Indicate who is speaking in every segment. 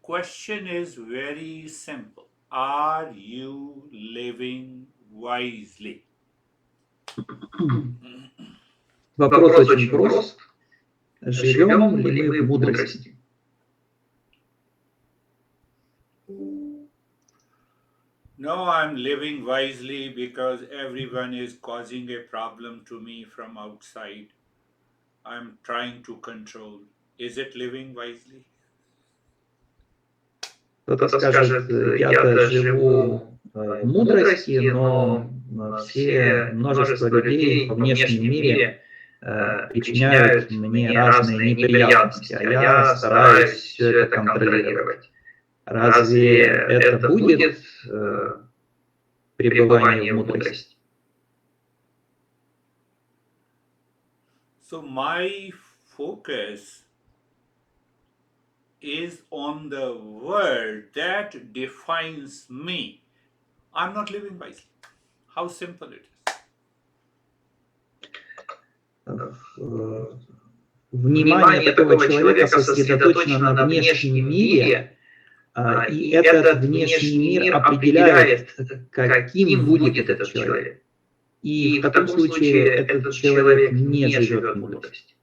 Speaker 1: Question is very simple. Are you living wisely?
Speaker 2: Вопрос очень прост. Живем ли мы в мудрости?
Speaker 1: No, I'm living wisely because everyone is causing a problem to me from outside. I'm trying to control. Is it living wisely?
Speaker 2: Кто-то скажет, я-то живу в мудрости, но множество людей во внешнем мире причиняют мне разные неприятности, а я стараюсь все это контролировать. Разве это будет пребывание в мудрости?
Speaker 1: So my focus is on the word that defines me. I'm not living wisely. How simple it is.
Speaker 2: Внимание такого человека сосредоточено на внешнем мире, и этот внешний мир определяет, каким будет этот человек. И в таком случае этот человек не живет в мудрости.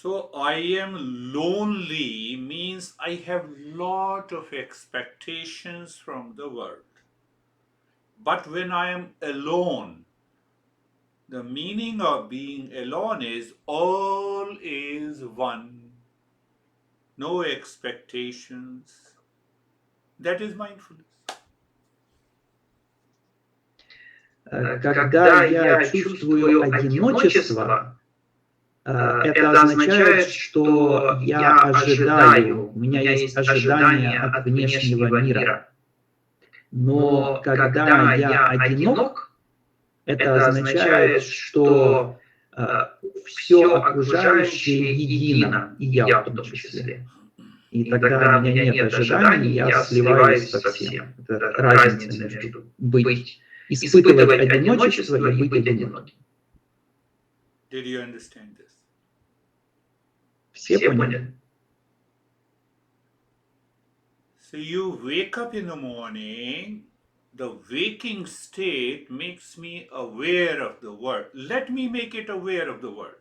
Speaker 1: So I am lonely means I have lot of expectations from the world. But when I am alone, the meaning of being alone is all is one. No expectations. That is mindfulness.
Speaker 2: Когда я чувствую одиночество, это означает, что я ожидаю, у меня есть ожидание от внешнего мира. Но когда я одинок, это означает, что все окружающее едино, и я в том числе. И тогда у меня нет ожиданий, я сливаюсь со всем. Это разница между испытывать одиночество и быть одиноким.
Speaker 1: Did you understand this?
Speaker 2: Все поняли?
Speaker 1: So you wake up in the morning, the waking state makes me aware of the world. Let me make it aware of the world.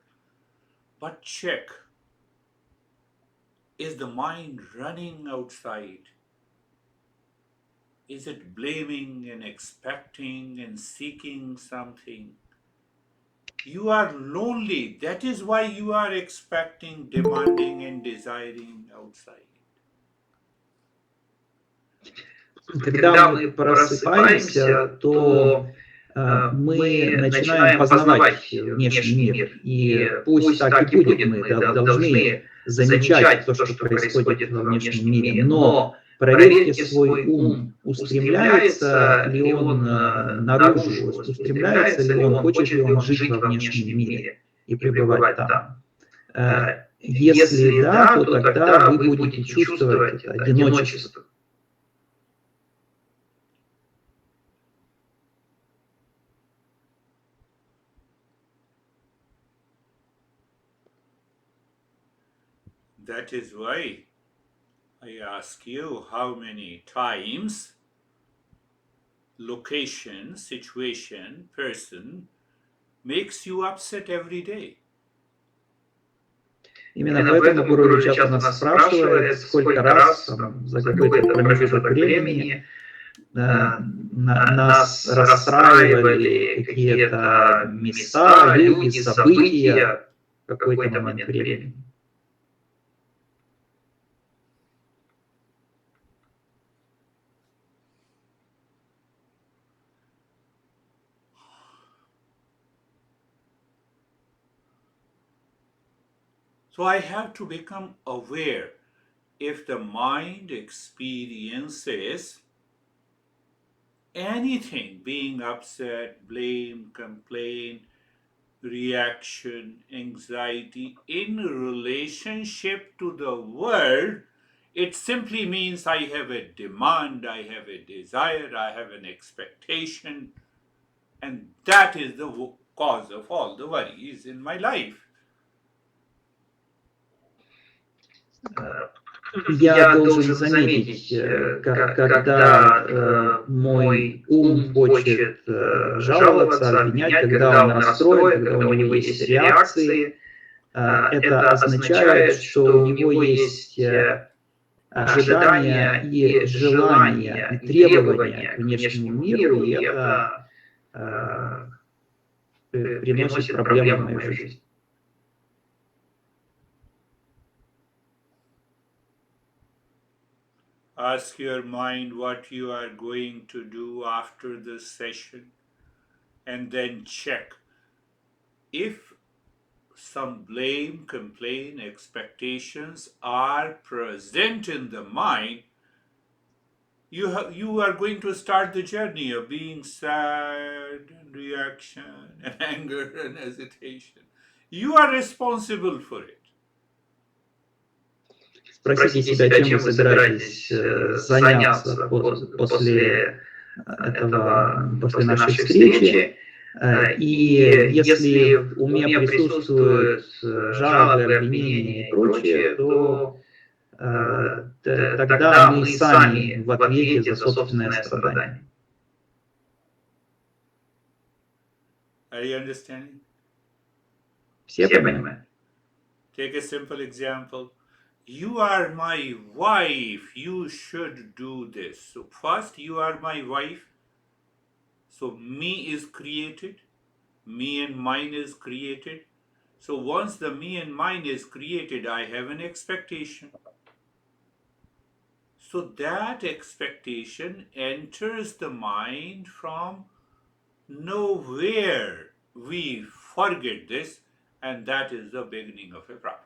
Speaker 1: But check, is the mind running outside? Is it blaming and expecting and seeking something? You are lonely. That is why you are expecting, demanding, and desiring outside.
Speaker 2: Когда мы просыпаемся, то мы начинаем познавать внешний мир. И пусть так и будет, мы должны замечать то, что происходит во внешнем мире. Но проверьте свой ум, устремляется ли он наружу, устремляется ли он, хочет ли он жить во внешнем мире и пребывать там. Если да, то тогда вы будете чувствовать это одиночество.
Speaker 1: That is why I ask you how many times, location, situation, person makes you upset every day.
Speaker 2: Именно поэтому Гуру часто нас спрашивает, сколько раз за какой-то промежуток времени нас расстраивали какие-то места, люди, события в какой-то момент времени.
Speaker 1: So I have to become aware if the mind experiences anything, being upset, blame, complain, reaction, anxiety in relationship to the world, It simply means I have a demand, I have a desire, I have an expectation, and that is the cause of all the worries in my life.
Speaker 2: Я должен заметить, когда мой ум хочет жаловаться, обвинять, когда он расстроен, когда у него есть реакции, это означает, что у него есть ожидания и желания, и требования к внешнему миру, и это приносит проблемы в мою жизнь.
Speaker 1: Ask your mind what you are going to do after this session, and then check if some blame, complaint, expectations are present in the mind. You are going to start the journey of being sad and reaction and anger and hesitation. You are responsible for it.
Speaker 2: Спросите себя, чем вы собираетесь заняться после нашей встречи. И если в уме присутствуют жалобы, обвинения и прочее, то тогда мы сами в ответе за собственное страдание.
Speaker 1: Are you understanding?
Speaker 2: Все понимают?
Speaker 1: Take a simple example. You are my wife. You should do this. So first, you are my wife. So me is created. Me and mine is created. So once the me and mine is created, I have an expectation. So that expectation enters the mind from nowhere. We forget this, and that is the beginning of a problem.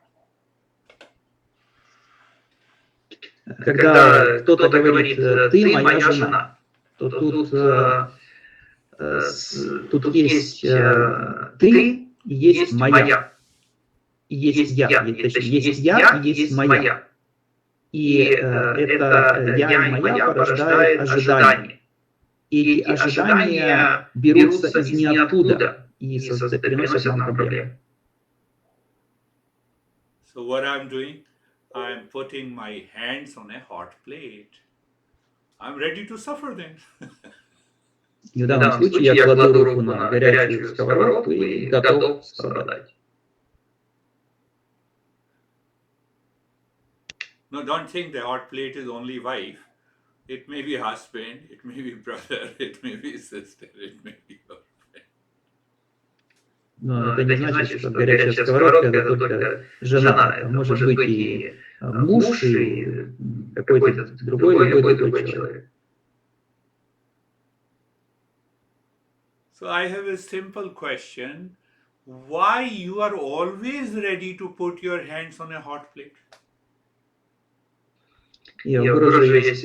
Speaker 2: Когда кто-то говорит, ты моя жена, то тут есть ты и есть моя. И есть я, точнее, есть я и есть моя. И это я и моя порождает ожидания. И эти ожидания берутся из ниоткуда и приносят нам проблемы.
Speaker 1: So what I'm doing, I'm putting my hands on a hot plate. I'm ready to suffer then.
Speaker 2: В данном случае я кладу руку на горячую сковородку и готов страдать.
Speaker 1: No, don't think the hot plate is only wife. It may be husband, it may be brother, it may be sister, it may be your friend.
Speaker 2: Но это не значит, что горячая сковородка это только жена. Это может быть и муж, и какой-то любой человек.
Speaker 1: So I have a simple question. Why you are always ready to put your hands on a hot plate?
Speaker 2: И у Гуру есть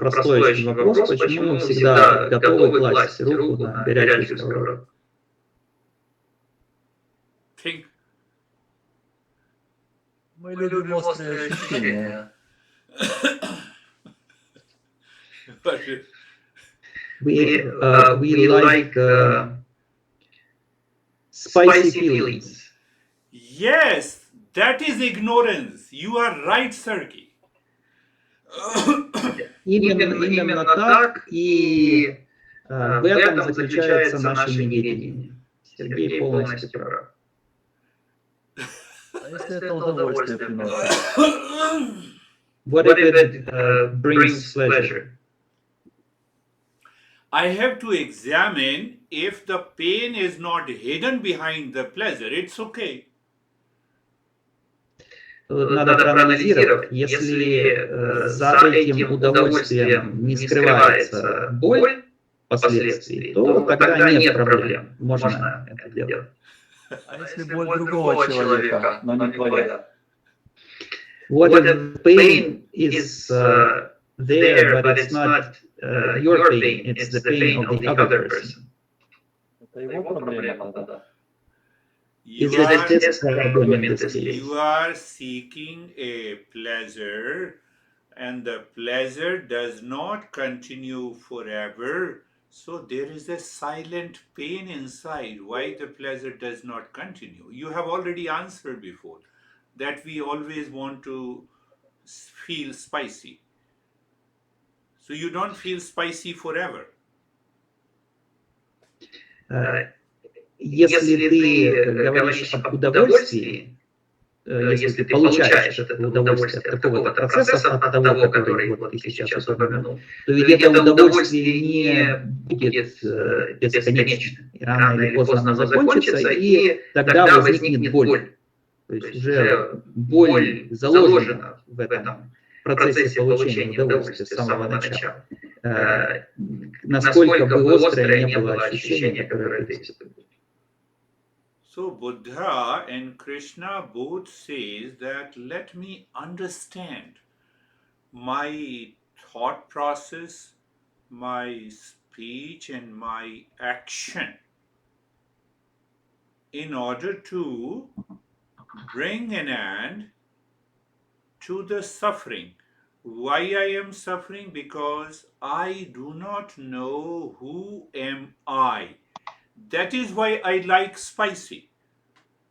Speaker 2: простой очень вопрос, почему мы всегда готовы класть руку на горячую сковородку?
Speaker 1: Think.
Speaker 3: Мы любим острые ощущения.
Speaker 2: We like spicy feelings.
Speaker 1: Yes, that is ignorance. You are right, Sergey.
Speaker 2: Именно так, и в этом заключается наше неведение. Сергей полностью прав.
Speaker 3: А если это удовольствие приносит?
Speaker 2: What if it brings pleasure?
Speaker 1: I have to examine if the pain is not hidden behind the pleasure. It's okay.
Speaker 2: Надо проанализировать, если за этим удовольствием не скрывается боль последствий, то тогда нет проблем, можно это делать.
Speaker 3: А если боль другого человека, но не твоя?
Speaker 2: What if pain is there, but it's not your pain, it's the pain of the other person?
Speaker 3: Это его проблема тогда.
Speaker 2: Is it his problem in this case?
Speaker 1: You are seeking a pleasure and the pleasure does not continue forever. So there is a silent pain inside why the pleasure does not continue. You have already answered before that we always want to feel spicy. So you don't feel spicy forever.
Speaker 2: Если ты говоришь об удовольствии, если ты получаешь от этого удовольствие от какого-то процесса, от того, который вот ты сейчас упомянул, то ведь это удовольствие не будет бесконечным. И рано или поздно оно закончится, и тогда возникнет боль. То есть уже боль заложена в этом процессе получения удовольствия с самого начала. Насколько бы острое не было ощущение, которое ты испытываешь.
Speaker 1: So Buddha and Krishna both says that let me understand my thought process, my speech and my action in order to bring an end to the suffering. Why I am suffering? Because I do not know who am I. That is why I like spicy.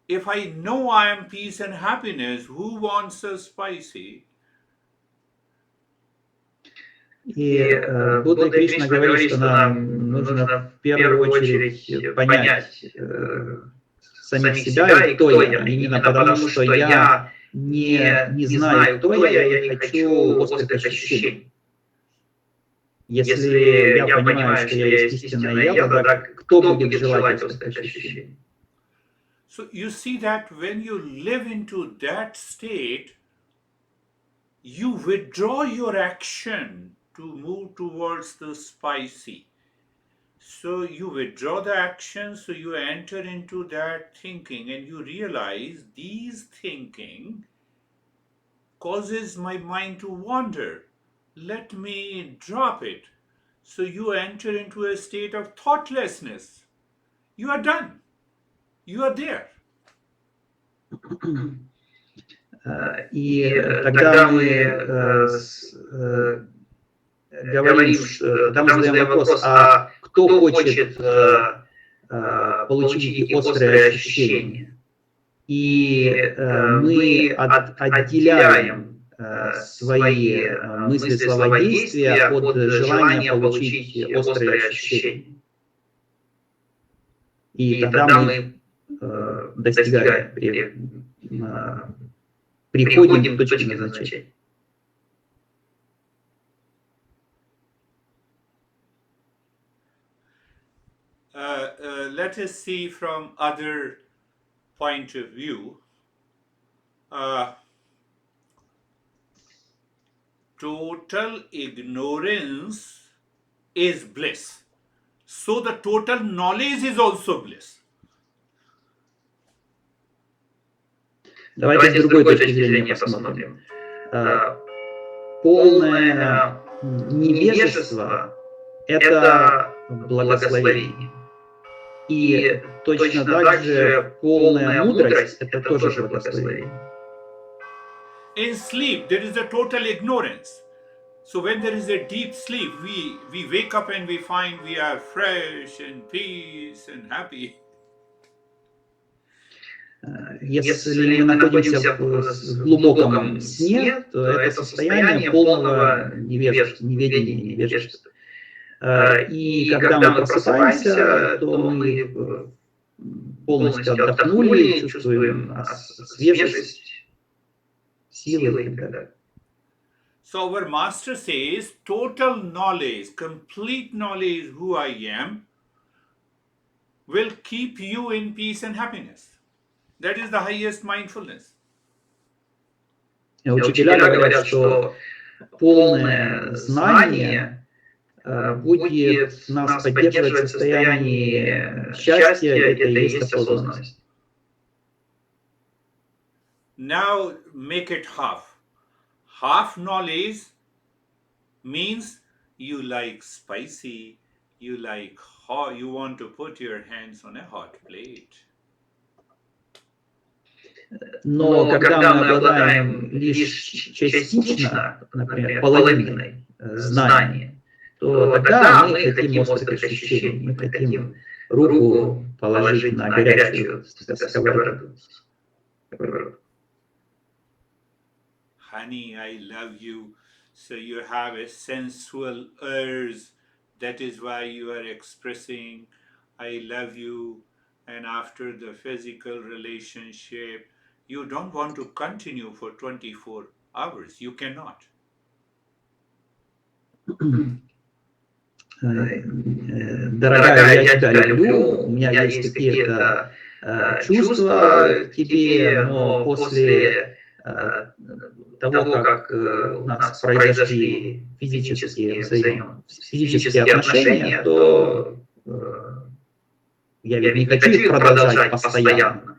Speaker 1: If I know I am peace and happiness, who wants a spicy?
Speaker 2: И Будда и Кришна говорит, что нам нужно в первую очередь понять самих себя и кто я. Именно потому, что я не знаю, кто я не хочу острых ощущений. Если я понимаю, что я есть истинное я, тогда кто будет желать острых ощущений?
Speaker 1: So you see that when you live into that state, you withdraw your action to move towards the spicy. So you withdraw the action, so you enter into that thinking and you realize these thinking causes my mind to wander. Let me drop it. So you enter into a state of thoughtlessness. You are done. You are there.
Speaker 2: И тогда мы говорим, тогда мы задаем вопрос, а кто хочет получить эти острые ощущения? И мы отделяем свои мысли, слова, действия от желания получить острые ощущения. И тогда мы достигаем, приходим к точке назначения.
Speaker 1: Let us see from other point of view. Total ignorance is bliss. So the total knowledge is also bliss.
Speaker 2: Давайте с другой точки зрения посмотрим. Полное невежество – это благословение. И точно так же полная мудрость – это тоже благословение.
Speaker 1: In sleep, there is a total ignorance. So when there is a deep sleep, we wake up and we find we are fresh and peace and happy.
Speaker 2: Если мы находимся в глубоком сне, то это состояние полного неведения, невежества. И когда мы просыпаемся, то мы полностью отдохнули, чувствуем свежесть, силы и так далее.
Speaker 1: So our master says total knowledge, complete knowledge who I am will keep you in peace and happiness. That is the highest mindfulness.
Speaker 2: Учителя говорят, что полное знание будет нас поддерживать в состоянии счастья, это и есть осознанность.
Speaker 1: Now make it half. Half knowledge means you like spicy, you like hot, you want to put your hands on a hot plate.
Speaker 2: Но когда мы обладаем лишь частично, например, половиной знания, то тогда мы хотим острых ощущений, мы хотим руку положить на горячую сковороду.
Speaker 1: Honey, I love you. So you have a sensual urge. That is why you are expressing, I love you. And after the physical relationship, you don't want to continue for 24 hours. You cannot.
Speaker 2: Дорогая, я тебя люблю, у меня есть какие-то чувства к тебе, но после того, как у нас произошли физические отношения, то я ведь не хочу их продолжать постоянно.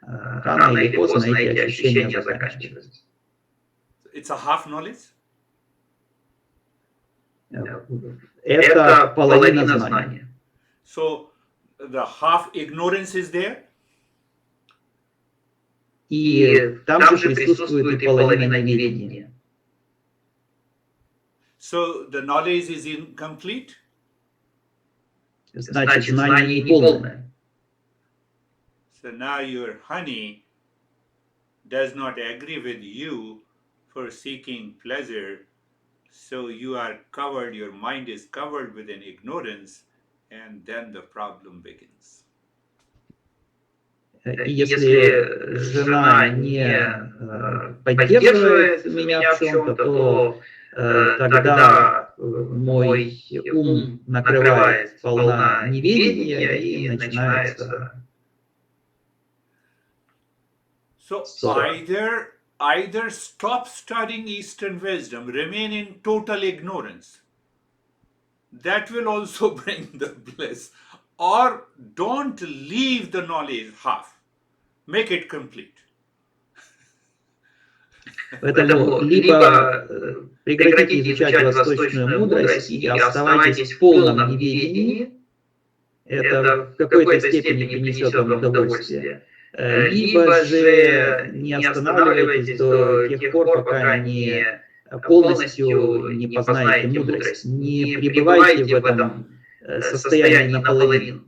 Speaker 2: Рано или поздно эти ощущения заканчиваются.
Speaker 1: It's a half knowledge.
Speaker 2: Это половина знания.
Speaker 1: So the half ignorance is there.
Speaker 2: И там же присутствует и половина неведения.
Speaker 1: So the knowledge is incomplete.
Speaker 2: Значит, знание не полное.
Speaker 1: So now your honey does not agree with you for seeking pleasure. So you are covered, your mind is covered with an ignorance, and then the problem begins.
Speaker 2: И если жена не поддерживает меня в чем-то, то тогда мой ум накрывает волна неведения и начинается
Speaker 1: ссора. Either stop studying Eastern wisdom, remain in total ignorance. That will also bring the bliss. Or don't leave the knowledge half. Make it complete.
Speaker 2: Поэтому либо прекратите изучать восточную мудрость и оставайтесь в полном неведении, это в какой-то степени принесет вам удовольствие, либо же не останавливайтесь до тех пор, пока не полностью не познаете мудрость, не пребывайте в этом состоянии наполовину.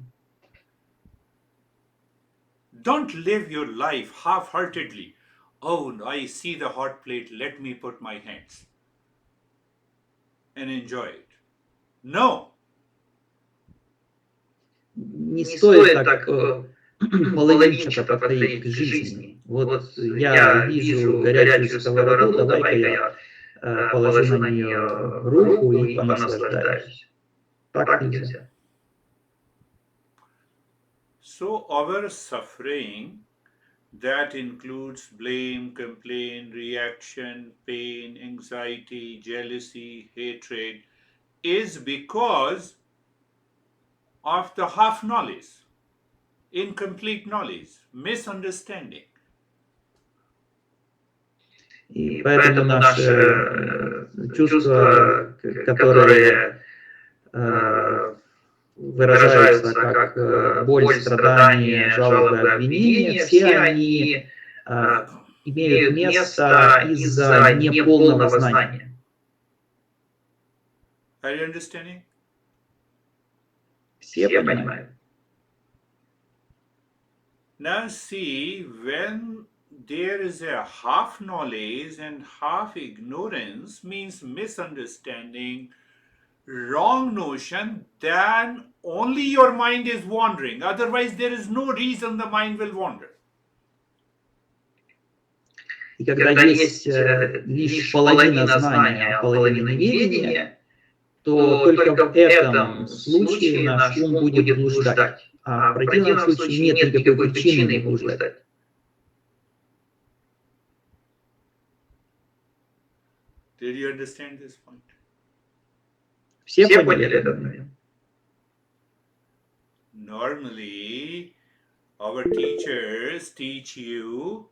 Speaker 1: Don't live your life half-heartedly. Oh, I see the hot plate, let me put my hands and enjoy it. No.
Speaker 2: Не стоит так половинчато подходить к жизни. Вот я вижу горячую сковороду, давай-ка я положу на нее руку и понаслаждаюсь. Так нельзя.
Speaker 1: So our suffering, that includes blame, complaint, reaction, pain, anxiety, jealousy, hatred, is because of the half knowledge, incomplete knowledge, misunderstanding.
Speaker 2: И поэтому наши чувства, которые выражаются как боль, страдания, жалобы, обвинения, все они имеют место из-за неполного знания.
Speaker 1: Are you understanding?
Speaker 2: Все понимают.
Speaker 1: Now see, when there is a half knowledge and half ignorance, means misunderstanding, wrong notion, then only your mind is wandering. Otherwise, there is no reason the mind will wander.
Speaker 2: И когда есть лишь половина знания, половина неведения, то только в этом случае наш ум будет блуждать. А в противном случае нет никакой причины блуждать.
Speaker 1: Did you understand this point?
Speaker 2: Все поняли это?
Speaker 1: Normally, our teachers teach you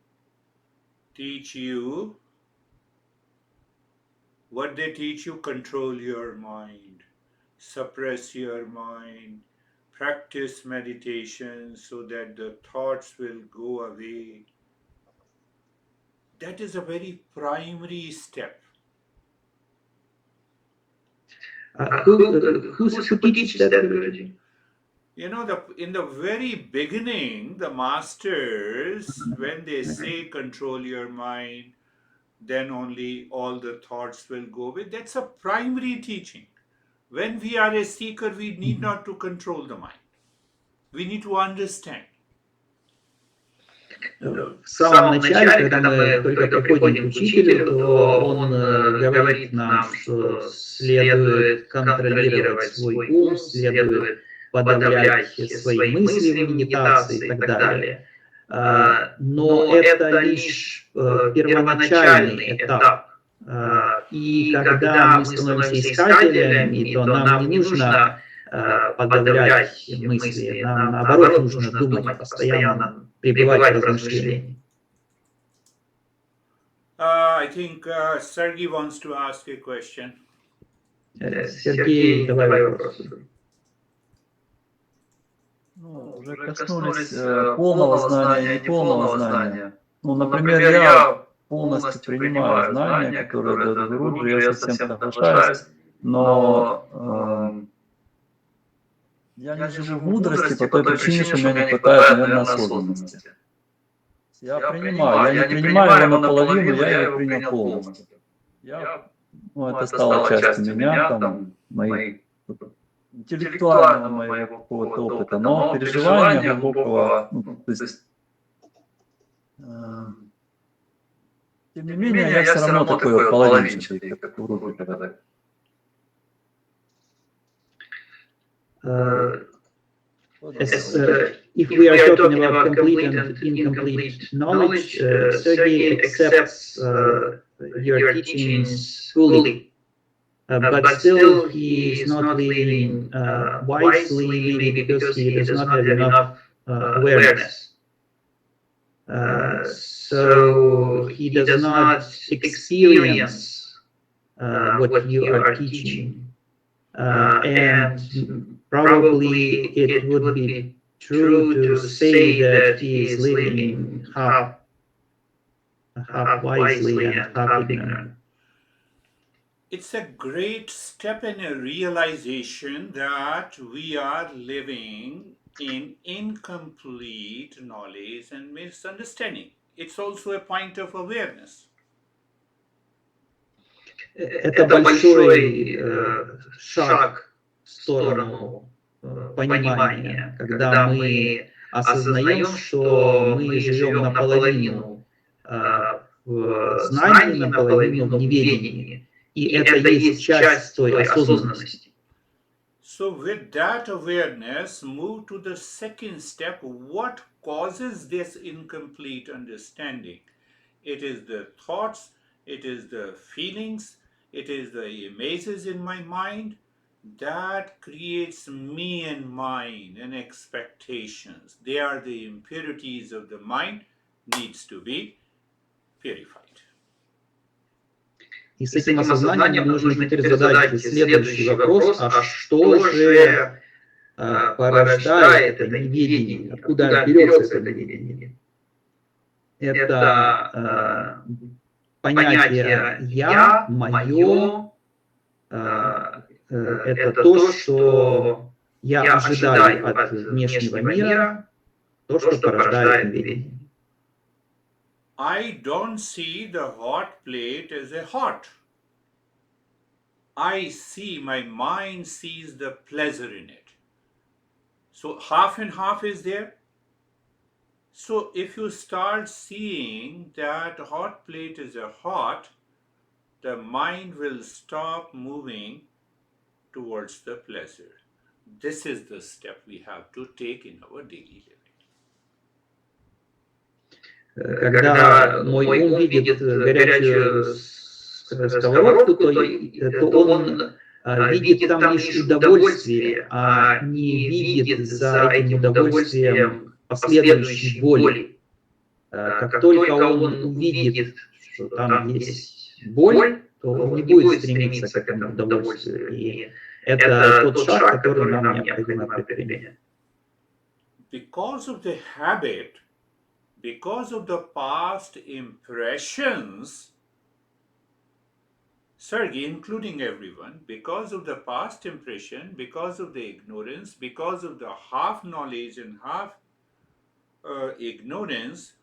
Speaker 1: what they teach you: control your mind, suppress your mind, practice meditation so that the thoughts will go away. that is a very primary step.
Speaker 2: Who teaches that, Guruji?
Speaker 1: You know, in the very beginning, the masters, when they say control your mind, then only all the thoughts will go away. That's a primary teaching. When we are a seeker, we need not to control the mind. We need to understand.
Speaker 2: В самом начале, когда мы только приходим к учителю, то он говорит нам, что следует контролировать свой ум, следует подавлять свои мысли в медитации и так далее. Но это лишь первоначальный этап. И когда мы становимся искателями, то нам не нужно подавлять мысли, нам наоборот нужно думать, постоянно пребывать в размышлении.
Speaker 1: I think Sergey wants to ask a question.
Speaker 2: Сергей, давай вопрос.
Speaker 3: Ну, уже коснулись полного знания, неполного знания. Ну, например, я полностью принимаю знания, которые дает Гуру, я совсем соглашаюсь, но я не живу в мудрости по той причине, что меня не хватает, наверное, осознанности. Я принимаю, я не принимаю его наполовину, я его принял полностью. Это стало частью меня, там, моих интеллектуального моего какого-то опыта, но переживания глубокого, то есть, тем не менее, я все равно такой вот половинчатый, как в группе когда.
Speaker 2: If we are talking about complete and incomplete knowledge, Sergey accepts your teachings fully. But still he is not living wisely, maybe because he does not have enough awareness. So he does not experience what you are teaching. And probably it would be true to say that he is living half wisely and half ignorant.
Speaker 1: It's a great step in a realization that we are living in incomplete knowledge and misunderstanding. It's also a point of awareness.
Speaker 2: Это большой шаг в сторону понимания, когда мы осознаем, что мы живем наполовину в знании, наполовину в неведении. И это есть часть той осознанности.
Speaker 1: So with that awareness, move to the second step. What causes this incomplete understanding? It is the thoughts, it is the feelings, it is the images in my mind that creates me and mine and expectations. They are the impurities of the mind, needs to be purified.
Speaker 2: И с этим осознанием нужно теперь задать следующий вопрос, а что же порождает это неведение, откуда берется это неведение? Это понятие «я», «моё», это то, что я ожидаю от внешнего мира, то, что порождает неведение.
Speaker 1: I don't see the hot plate as a hot. I see, my mind sees the pleasure in it. So half and half is there. So if you start seeing that hot plate is a hot, the mind will stop moving towards the pleasure. This is the step we have to take in our daily living.
Speaker 2: Когда мой ум видит горячую сковородку, то он видит там лишь удовольствие, а не видит за этим удовольствием последующей боли. Как только он увидит, что там есть боль, то он не будет стремиться к этому удовольствию. И это тот шаг, который нам необходимо предпринять.
Speaker 1: Because of the habit, because of the past impressions, Sergey, including everyone, because of the past impression, because of the ignorance, because of the half knowledge and half ignorance,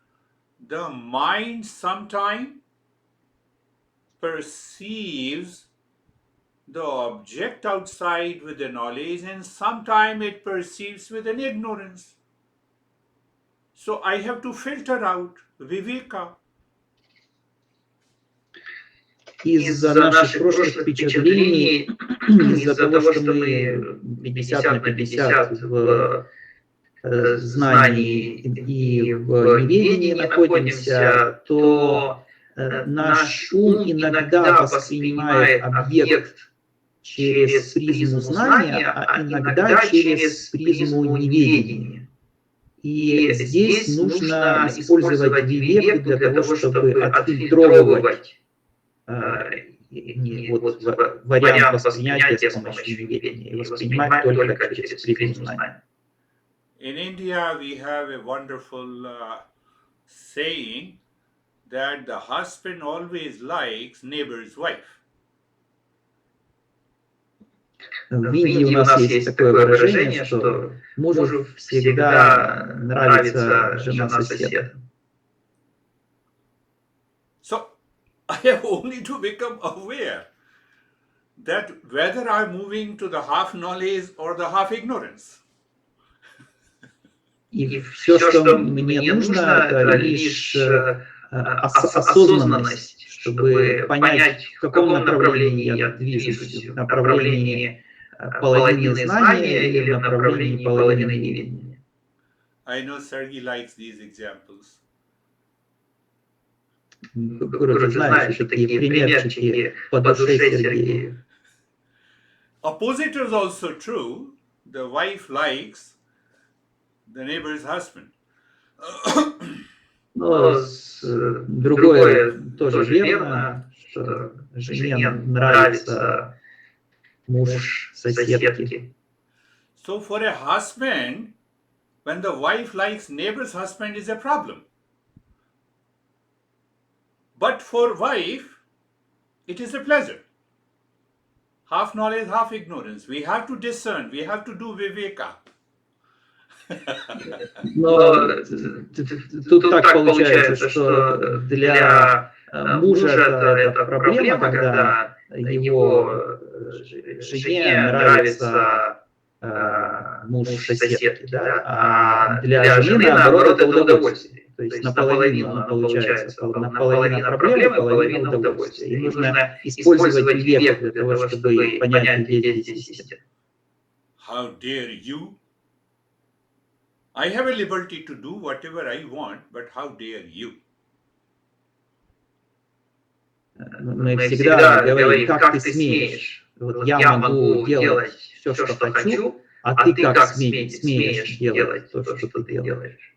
Speaker 1: the mind sometimes perceives the object outside with the knowledge, and sometimes it perceives with an ignorance. So I have to filter out viveka.
Speaker 2: Из-за наших прошлых впечатлений, из-за того, что мы 50 на 50 в знании и в неведении находимся, то наш ум иногда воспринимает объект через призму знания, а иногда через призму неведения. И здесь нужно использовать вивеку для того, чтобы отфильтровывать вариант восприятия с помощью неведения и воспринимать только через призму знания.
Speaker 1: In India, we have a wonderful saying that the husband always likes neighbor's wife.
Speaker 2: В Индии у нас есть такое выражение, что мужу всегда нравится жена соседа.
Speaker 1: So I have only to become aware that whether I'm moving to the half knowledge or the half ignorance.
Speaker 2: И все, что мне нужно, это лишь осознанность, чтобы понять, в каком направлении я движусь, в направлении половины знания или в направлении половины неведения.
Speaker 1: I know Sergey likes these examples.
Speaker 2: Гуру знает, что такие примерчики по душе Сергею.
Speaker 1: Opposite is also true. The wife likes the neighbor's husband.
Speaker 2: Но другое тоже верно, что жене нравится муж соседки.
Speaker 1: So for a husband, when the wife likes neighbor's husband is a problem. But for wife, it is a pleasure. Half knowledge, half ignorance. We have to discern. We have to do viveka.
Speaker 2: Но тут так получается, что для мужа это проблема, когда его жене нравится муж соседки, да? А для жены, наоборот, это удовольствие. То есть наполовину она получается, наполовину проблема, половина удовольствия. И нужно использовать вивеку для того, чтобы понять, где здесь истина.
Speaker 1: How dare you? I have a liberty to do whatever I want, but how dare you?
Speaker 2: Мы всегда говорим, как ты смеешь. Вот я могу делать все, что хочу, а ты как смеешь делать то, что ты делаешь.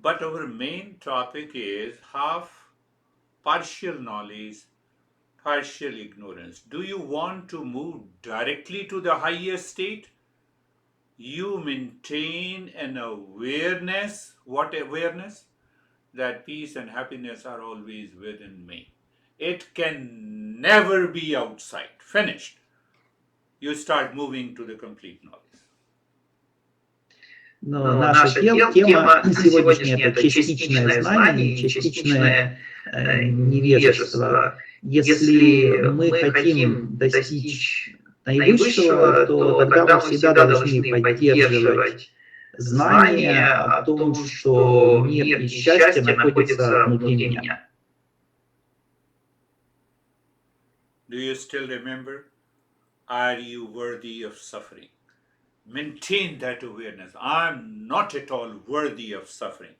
Speaker 1: But our main topic is half partial knowledge, partial ignorance. Do you want to move directly to the higher state? You maintain an awareness. What awareness? That peace and happiness are always within me. It can never be outside. Finished. You start moving to the complete knowledge.
Speaker 2: Но наша тема сегодняшняя – это частичное знание, частичное невежество. Если мы хотим достичь наивысшего, то тогда мы всегда должны поддерживать знание о том, что мир и счастье находятся внутри меня.
Speaker 1: Do you still remember? Are you worthy of suffering? Maintain that awareness. I'm not at all worthy of suffering.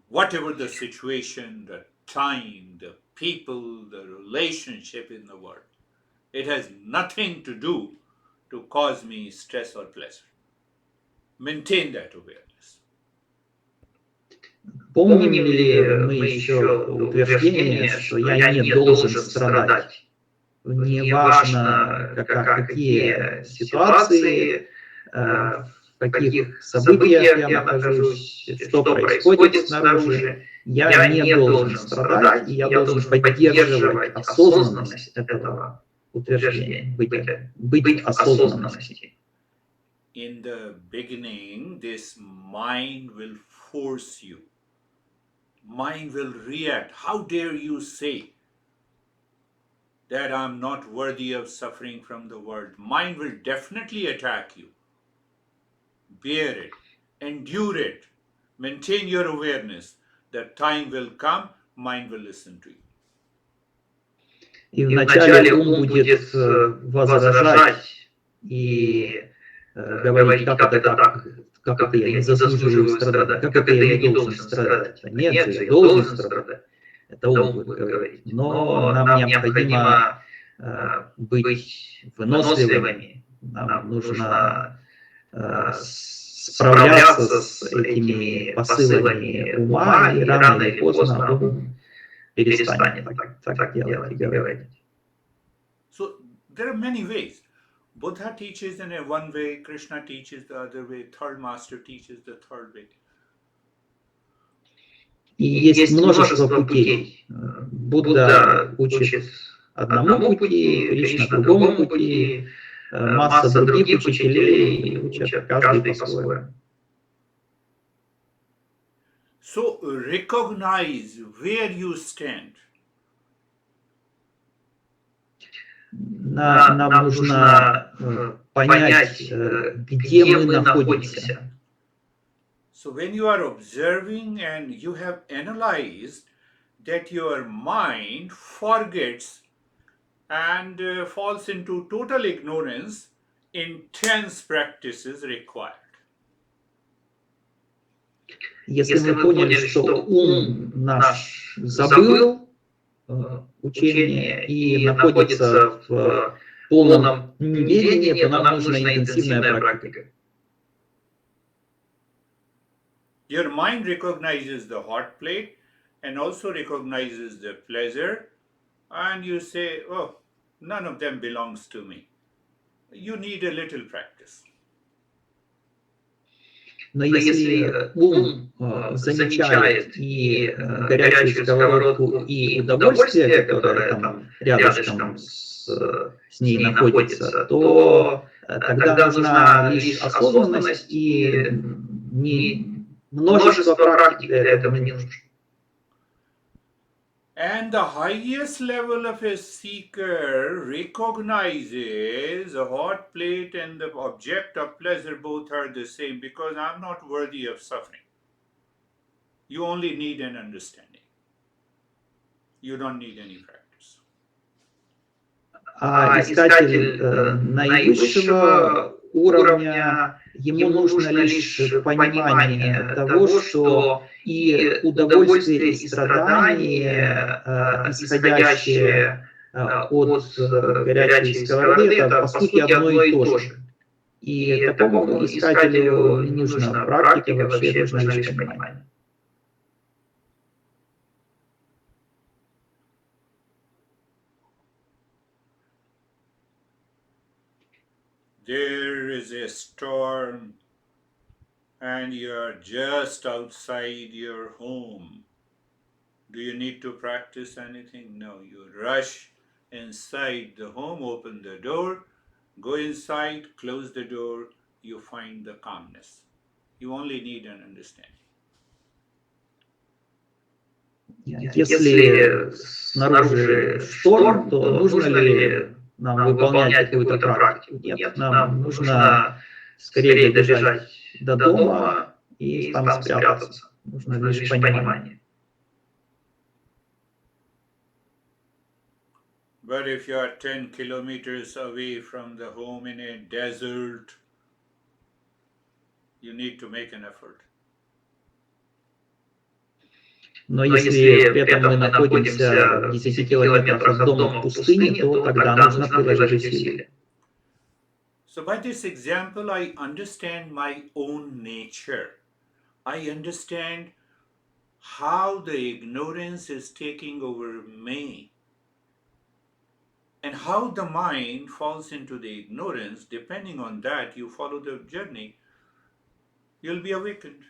Speaker 1: Whatever the situation, the time, the people, the relationship in the world, it has nothing to do to cause me stress or pleasure. Maintain that awareness.
Speaker 2: Помним ли мы еще утверждение, что я не должен страдать? не важно, какие ситуации, в каких событиях я нахожусь, что происходит снаружи, я не должен страдать, и я должен поддерживать осознанность этого утверждения, быть в осознанности.
Speaker 1: In the beginning, this mind will force you. Mind will react. How dare you say that I'm not worthy of suffering from the world? Mind will definitely attack you. Bear it, endure it, maintain your awareness. The time will come, mind will listen to you.
Speaker 2: И вначале ум будет возражать и говорить, как это так, как это я не заслуживаю страдать, как это я не должен страдать. Да нет же, я должен страдать. Это ум будет говорить. Но нам необходимо быть выносливыми, нам нужно справляться с этими посылами ума, и рано или поздно ум перестанет так делать и говорить.
Speaker 1: So there are many ways. Buddha teaches in a one way, Krishna teaches the other way, third master teaches the third way.
Speaker 2: И есть множество путей. Будда учит одному пути, Кришна другому пути, масса других учителей учат каждый по-своему.
Speaker 1: So recognize where you stand.
Speaker 2: Нам нужно понять, где мы находимся.
Speaker 1: So when you are observing and you have analyzed that your mind forgets and falls into total ignorance, intense practice is required.
Speaker 2: Если мы поняли, что ум наш забыл учение и находится в полном неведении, то нам нужна интенсивная практика.
Speaker 1: Your mind recognizes the hot plate and also recognizes the pleasure, and you say, oh, none of them belongs to me. You need a little practice.
Speaker 2: Но если ум замечает и горячую сковородку, и удовольствие, которое там рядышком с ней находится, то тогда нужна лишь осознанность, и множество практик для этого не нужно.
Speaker 1: And the highest level of a seeker recognizes a hot plate and the object of pleasure both are the same because I'm not worthy of suffering. You only need an understanding. You don't need any practice.
Speaker 2: А искатель наивысшего уровня, ему нужно лишь понимание того, что и удовольствие, и страдания, исходящие от горячей сковороды, это по сути одно и то же. И такому искателю не нужна практика, вообще нужно лишь понимание.
Speaker 1: There is a storm and you are just outside your home. Do you need to practice anything? No, you rush inside the home, open the door, go inside, close the door, you find the calmness. You only need an understanding.
Speaker 2: Если снаружи шторм, то нужно ли нам выполнять какую-то практику? Нет, нам нужно скорее добежать до дома и там спрятаться. Нужно лишь понимание.
Speaker 1: But if you are 10 kilometers away from the home in a desert, you need to make an effort.
Speaker 2: Но если при этом мы находимся в 10 километрах от дома в пустыне, то тогда нужно приложить усилия.
Speaker 1: So by this example, I understand my own nature. I understand how the ignorance is taking over me. And how the mind falls into the ignorance, depending on that, you follow the journey, you'll be awakened.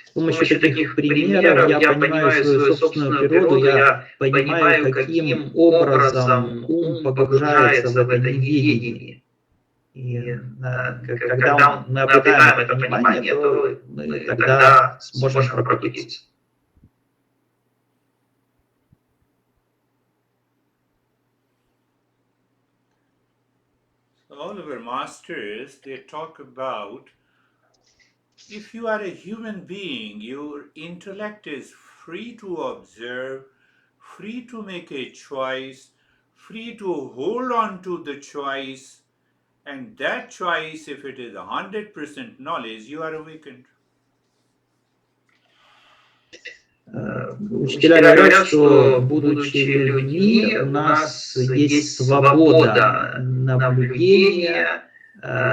Speaker 2: С помощью таких примеров я понимаю свою собственную природу, я понимаю, каким образом ум погружается в это неведение. И когда мы обретаем это понимание, то мы тогда сможем пробудиться.
Speaker 1: All of our masters, they talk about if you are a human being, your intellect is free to observe, free to make a choice, free to hold on to the choice, and that choice, if it is 100% knowledge, you are awakened.
Speaker 2: Учителя говорят, что, будучи людьми, у нас есть свобода наблюдения,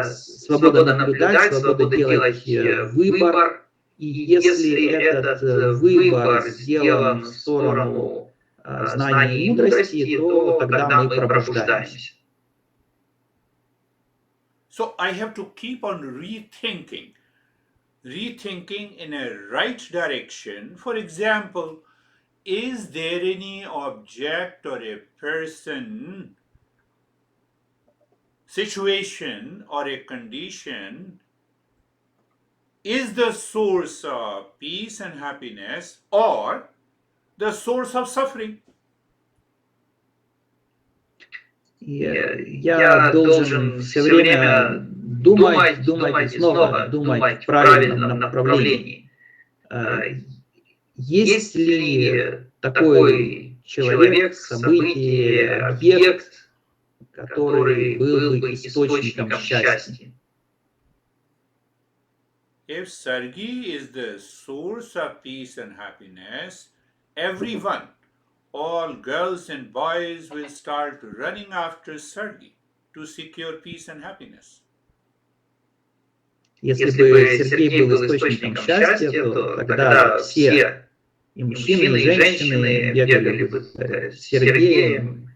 Speaker 2: свобода наблюдать, свобода делать выбор. И если этот выбор сделан в сторону знания и мудрости, то тогда мы пробуждаемся.
Speaker 1: So I have to keep on rethinking in a right direction. For example, is there any object or a person, situation or a condition is the source of peace and happiness or the source of suffering?
Speaker 2: Я должен все время думать и снова думать в правильном направлении. Есть ли такой человек, событие, объект, который был бы источником счастья?
Speaker 1: If Sargi is the source of peace and happiness, everyone, all girls and boys will start running after Sargi to secure peace and happiness.
Speaker 2: Если бы Сергей был источником счастья, то тогда все, и мужчины, и женщины, бегали бы за Сергеем,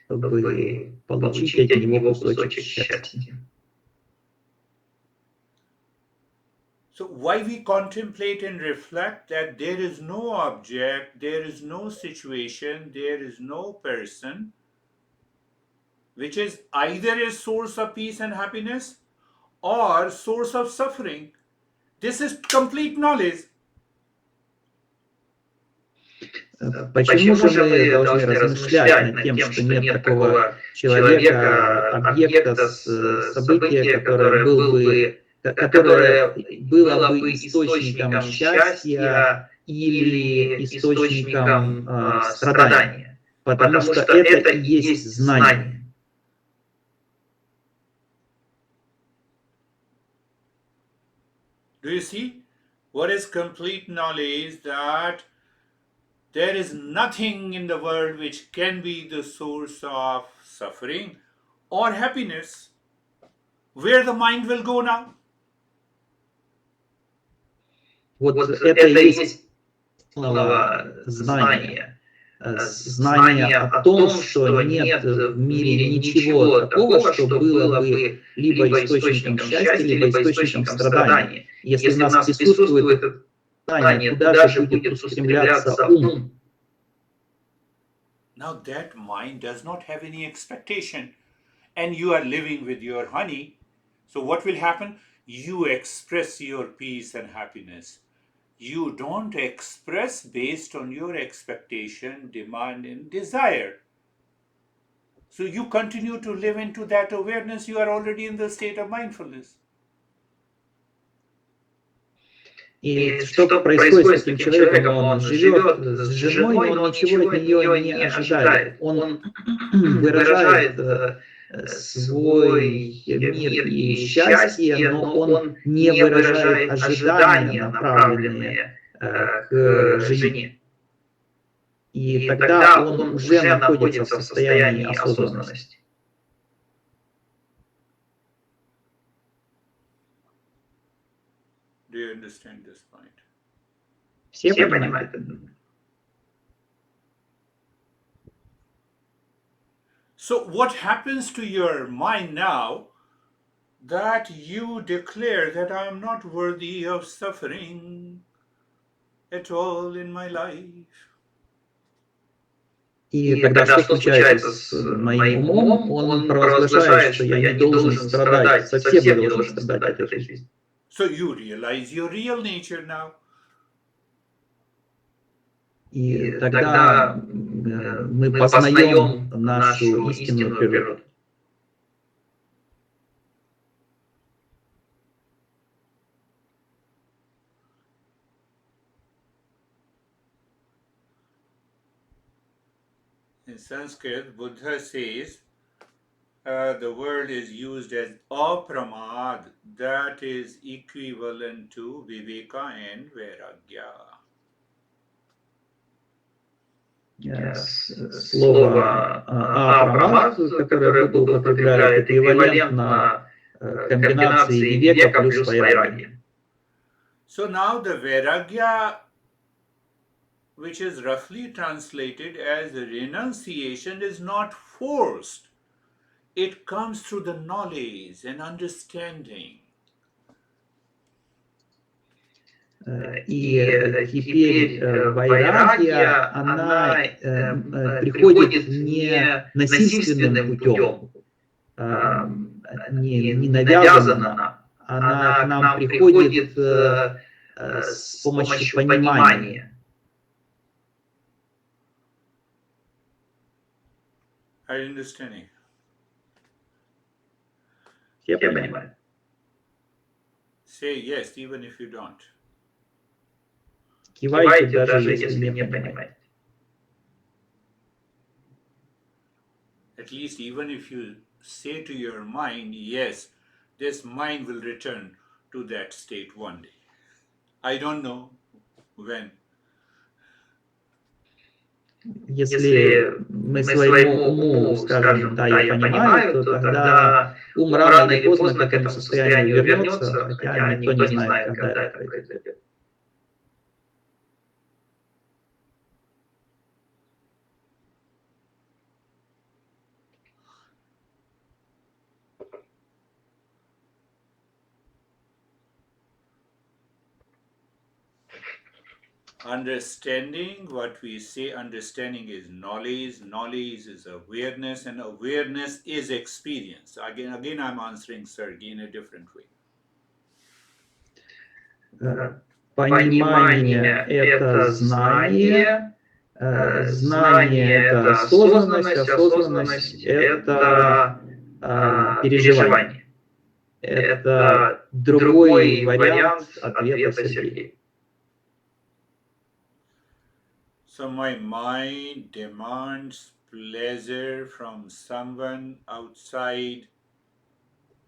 Speaker 2: чтобы получить от него кусочек счастья.
Speaker 1: So why we contemplate and reflect that there is no object, there is no situation, there is no person which is either a source of peace and happiness or source of suffering. This is complete knowledge.
Speaker 2: Почему же мы должны размышлять над тем, что нет такого человека, объекта, события, которое было бы источником счастья или источником страдания? Потому что это и есть знание.
Speaker 1: Do you see? What is complete knowledge? That there is nothing in the world which can be the source of suffering or happiness. Where the mind will go now?
Speaker 2: Вот это и есть знание. Знание о том, что нет в мире ничего такого, что было бы либо источником счастья, либо источником страдания. Если у нас присутствует это знание, куда же будет устремляться ум?
Speaker 1: Now that mind does not have any expectation, and you are living with your honey. So what will happen? You express your peace and happiness. You don't express based on your expectation, demand, and desire. So you continue to live into that awareness. You are already in the state of mindfulness.
Speaker 2: И что происходит с таким человеком? Он живет с женой, но он ничего от нее не ожидает. Он выражает свой мир и счастье, но он не выражает ожидания, направленные к жене. И тогда он уже находится в состоянии осознанности.
Speaker 1: Do you understand this point?
Speaker 2: Все понимают это?
Speaker 1: So, what happens to your mind now that you declare that I am not worthy of suffering at all in my life?
Speaker 2: И тогда что случается с моим умом? Он провозглашает, что я не должен страдать, совсем не должен страдать в этой жизни.
Speaker 1: So, you realize your real nature now.
Speaker 2: И тогда мы познаем нашу истинную природу.
Speaker 1: In Sanskrit, Buddha says the word is used as apramad, that is equivalent to viveka and vairagya.
Speaker 2: Слово апрамат, которое Будда употребляет, эквивалентно комбинации вивека плюс вайраги.
Speaker 1: So now the vairagya, which is roughly translated as renunciation, is not forced. It comes through the knowledge and understanding.
Speaker 2: И теперь вайрагия, она приходит не насильственным путем, не навязанно, она к нам приходит с помощью понимания.
Speaker 1: Are you understanding?
Speaker 2: Все понимают?
Speaker 1: Say yes, even if you don't.
Speaker 2: Кивайте, даже если не понимаете.
Speaker 1: At least even if you say to your mind, yes, this mind will return to that state one day. I don't know when.
Speaker 2: Если мы своему уму скажем, да, я понимаю, то тогда ум рано или поздно к этому состоянию вернется, хотя никто не знает, когда это произойдет.
Speaker 1: Understanding, what we say, understanding is knowledge, knowledge is awareness, and awareness is experience. Again, I'm answering Sergey in a different way.
Speaker 2: Понимание – это знание, знание – это осознанность, осознанность – это переживание. Это другой вариант ответа Сергея.
Speaker 1: So my mind demands pleasure from someone outside.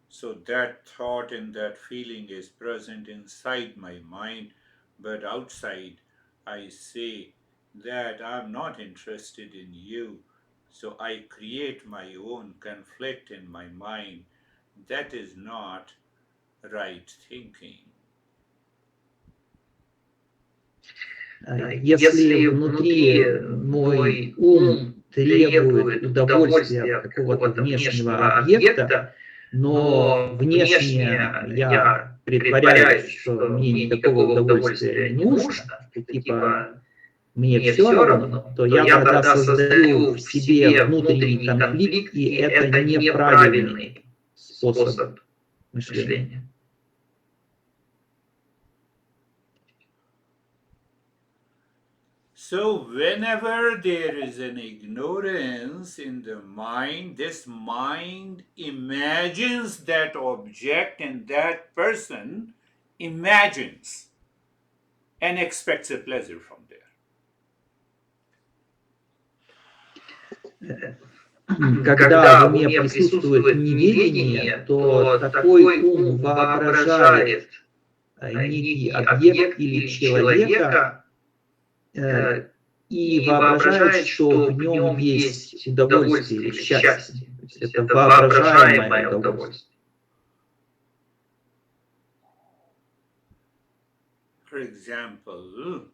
Speaker 1: So that thought and that feeling is present inside my mind, but outside I say that I'm not interested in you. So I create my own conflict in my mind. That is not right thinking.
Speaker 2: Если внутри мой ум требует удовольствия от какого-то внешнего объекта, но внешне я притворяюсь, что мне никакого удовольствия не нужно, что типа мне все равно, то я тогда создаю в себе внутренний конфликт, и это неправильный способ мышления.
Speaker 1: So whenever there is an ignorance in the mind, this mind imagines that object and that person imagines and expects a pleasure from there.
Speaker 2: Когда в уме присутствует неведение, то такой ум воображает некий объект или человека, и воображает, что в нем есть удовольствие или счастье. То есть это воображаемое удовольствие.
Speaker 1: For example,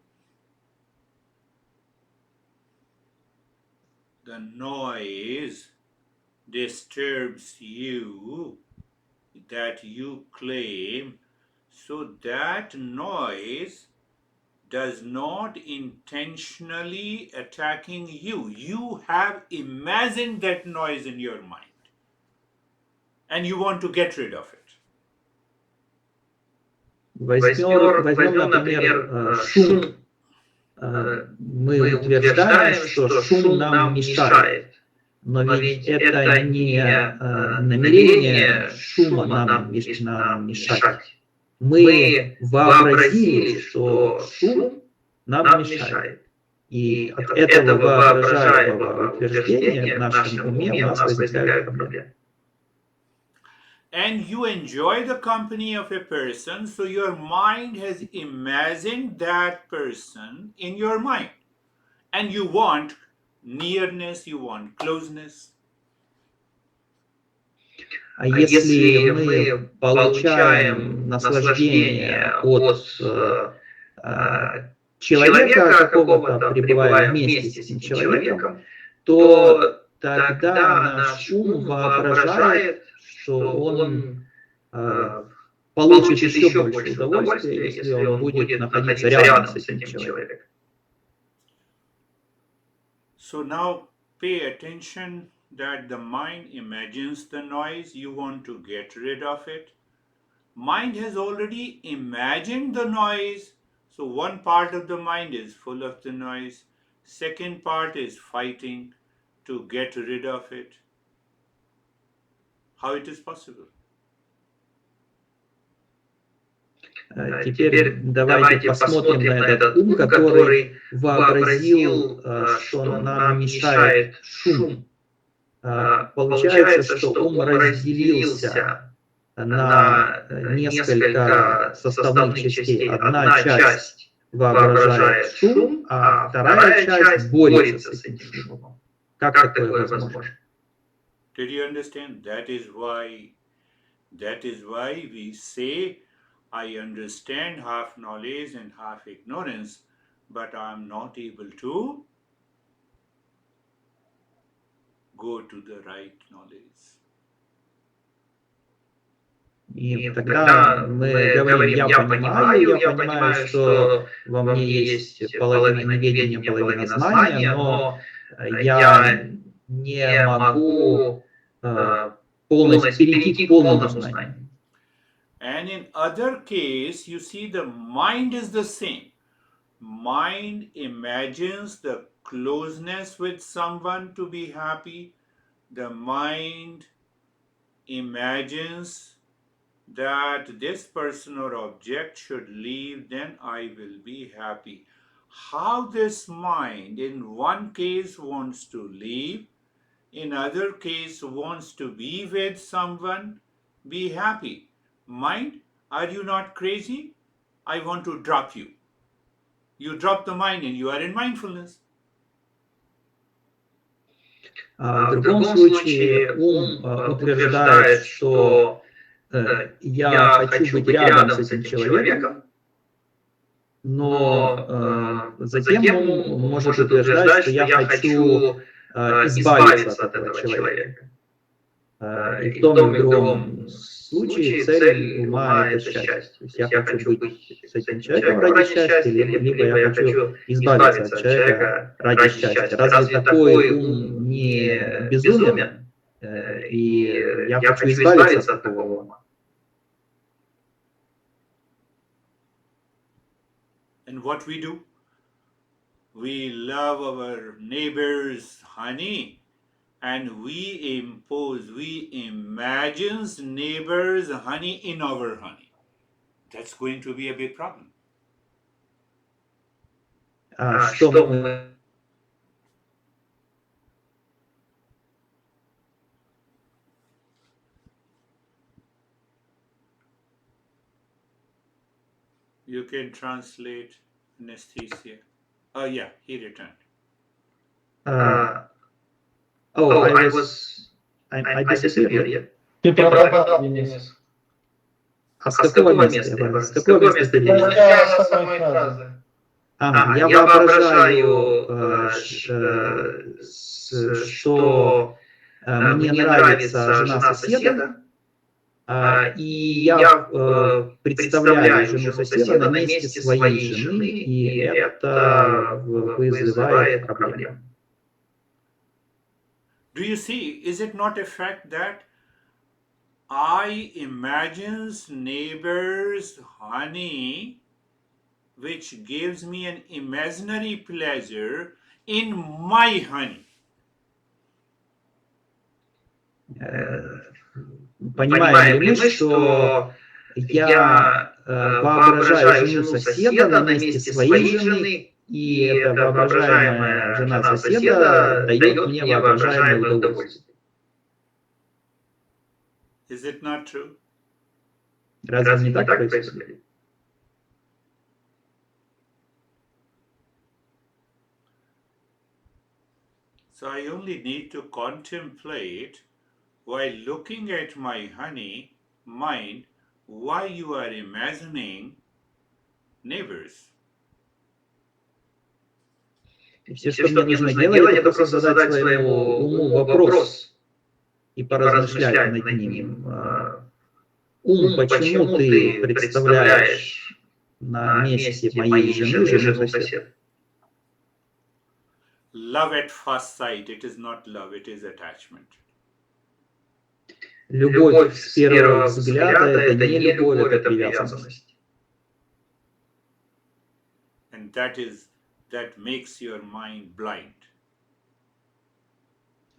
Speaker 1: the noise disturbs you that you claim, so that noise does not intentionally attacking you. You have imagined that noise in your mind and you want to get rid of it.
Speaker 2: Возьмем, например, шум. Мы утверждаем, что шум нам мешает. Но ведь это не намерение шума нам мешать. Мы вообразили, что шум нам мешает. И от этого воображаемого утверждения в нашем уме у нас возникают проблемы.
Speaker 1: And you enjoy the company of a person, so your mind has imagined that person in your mind. And you want nearness, you want closeness.
Speaker 2: А если мы получаем наслаждение от человека какого-то, пребывая вместе с этим человеком, то тогда наш ум воображает, что он получит еще больше удовольствия, если он будет находиться рядом с этим человеком.
Speaker 1: So now pay attention that the mind imagines the noise, you want to get rid of it. Mind has already imagined the noise, so one part of the mind is full of the noise, second part is fighting to get rid of it. How it is possible?
Speaker 2: Теперь давайте посмотрим на этот ум, который вообразил, что нам мешает шум. Получается, что ум разделился на несколько составных частей. Одна часть воображает шум, а вторая часть борется с этим шумом. Как такое возможно?
Speaker 1: Did you understand? That is why we say, I understand half knowledge and half ignorance, but I am not able to go to the right knowledge.
Speaker 2: И тогда мы говорим, я понимаю, что во мне есть половина неведения, половина знания, но я не могу полностью перейти к полному знанию.
Speaker 1: And in other case, you see the mind is the same. Mind imagines the closeness with someone to be happy. The mind imagines that this person or object should leave, then I will be happy. How this mind in one case wants to leave, in other case wants to be with someone, be happy. Mind, are you not crazy? I want to drop you. You drop the mind and you are in mindfulness.
Speaker 2: В другом случае ум утверждает, что я хочу быть рядом с этим человеком, но затем он может утверждать, что я хочу избавиться от этого человека. И в том и в другом случае цель ума – это счастье. То есть я хочу быть с этим человеком ради счастья, либо я хочу избавиться от человека ради счастья. Разве такой ум не безумен? И я хочу избавиться от такого ума.
Speaker 1: And what we do? We love our neighbor's honey. And we imagine neighbor's honey in our honey. That's going to be a big problem.
Speaker 2: Что мы...
Speaker 1: You can translate anesthesia. Oh yeah, he returned.
Speaker 2: I disappeared.
Speaker 3: Ты пропал, Денис.
Speaker 2: А с какого места? С какого места перейти?
Speaker 3: Начало самой фразы.
Speaker 2: Я воображаю, что мне нравится жена соседа, и я представляю жену соседа на месте своей жены, и это вызывает проблемы.
Speaker 1: Do you see, is it not a fact that I imagine neighbor's honey, which gives me an imaginary pleasure in my honey?
Speaker 2: Понимаем ли мы, что я воображаю жену соседа на месте своей жены, и эта воображаемая жена соседа дает мне воображаемое удовольствие?
Speaker 1: Is it not true?
Speaker 2: Разве не так происходит?
Speaker 1: So I only need to contemplate while looking at my honey mind why you are imagining neighbors.
Speaker 2: И все, что мне нужно делать, это просто задать своему уму вопрос и поразмышлять над ним. Ум, почему ты представляешь на месте моей жены жену соседа?
Speaker 1: Love at first sight, it is not love, it is attachment.
Speaker 2: Любовь с первого взгляда – это не любовь, это привязанность.
Speaker 1: And that makes your mind blind.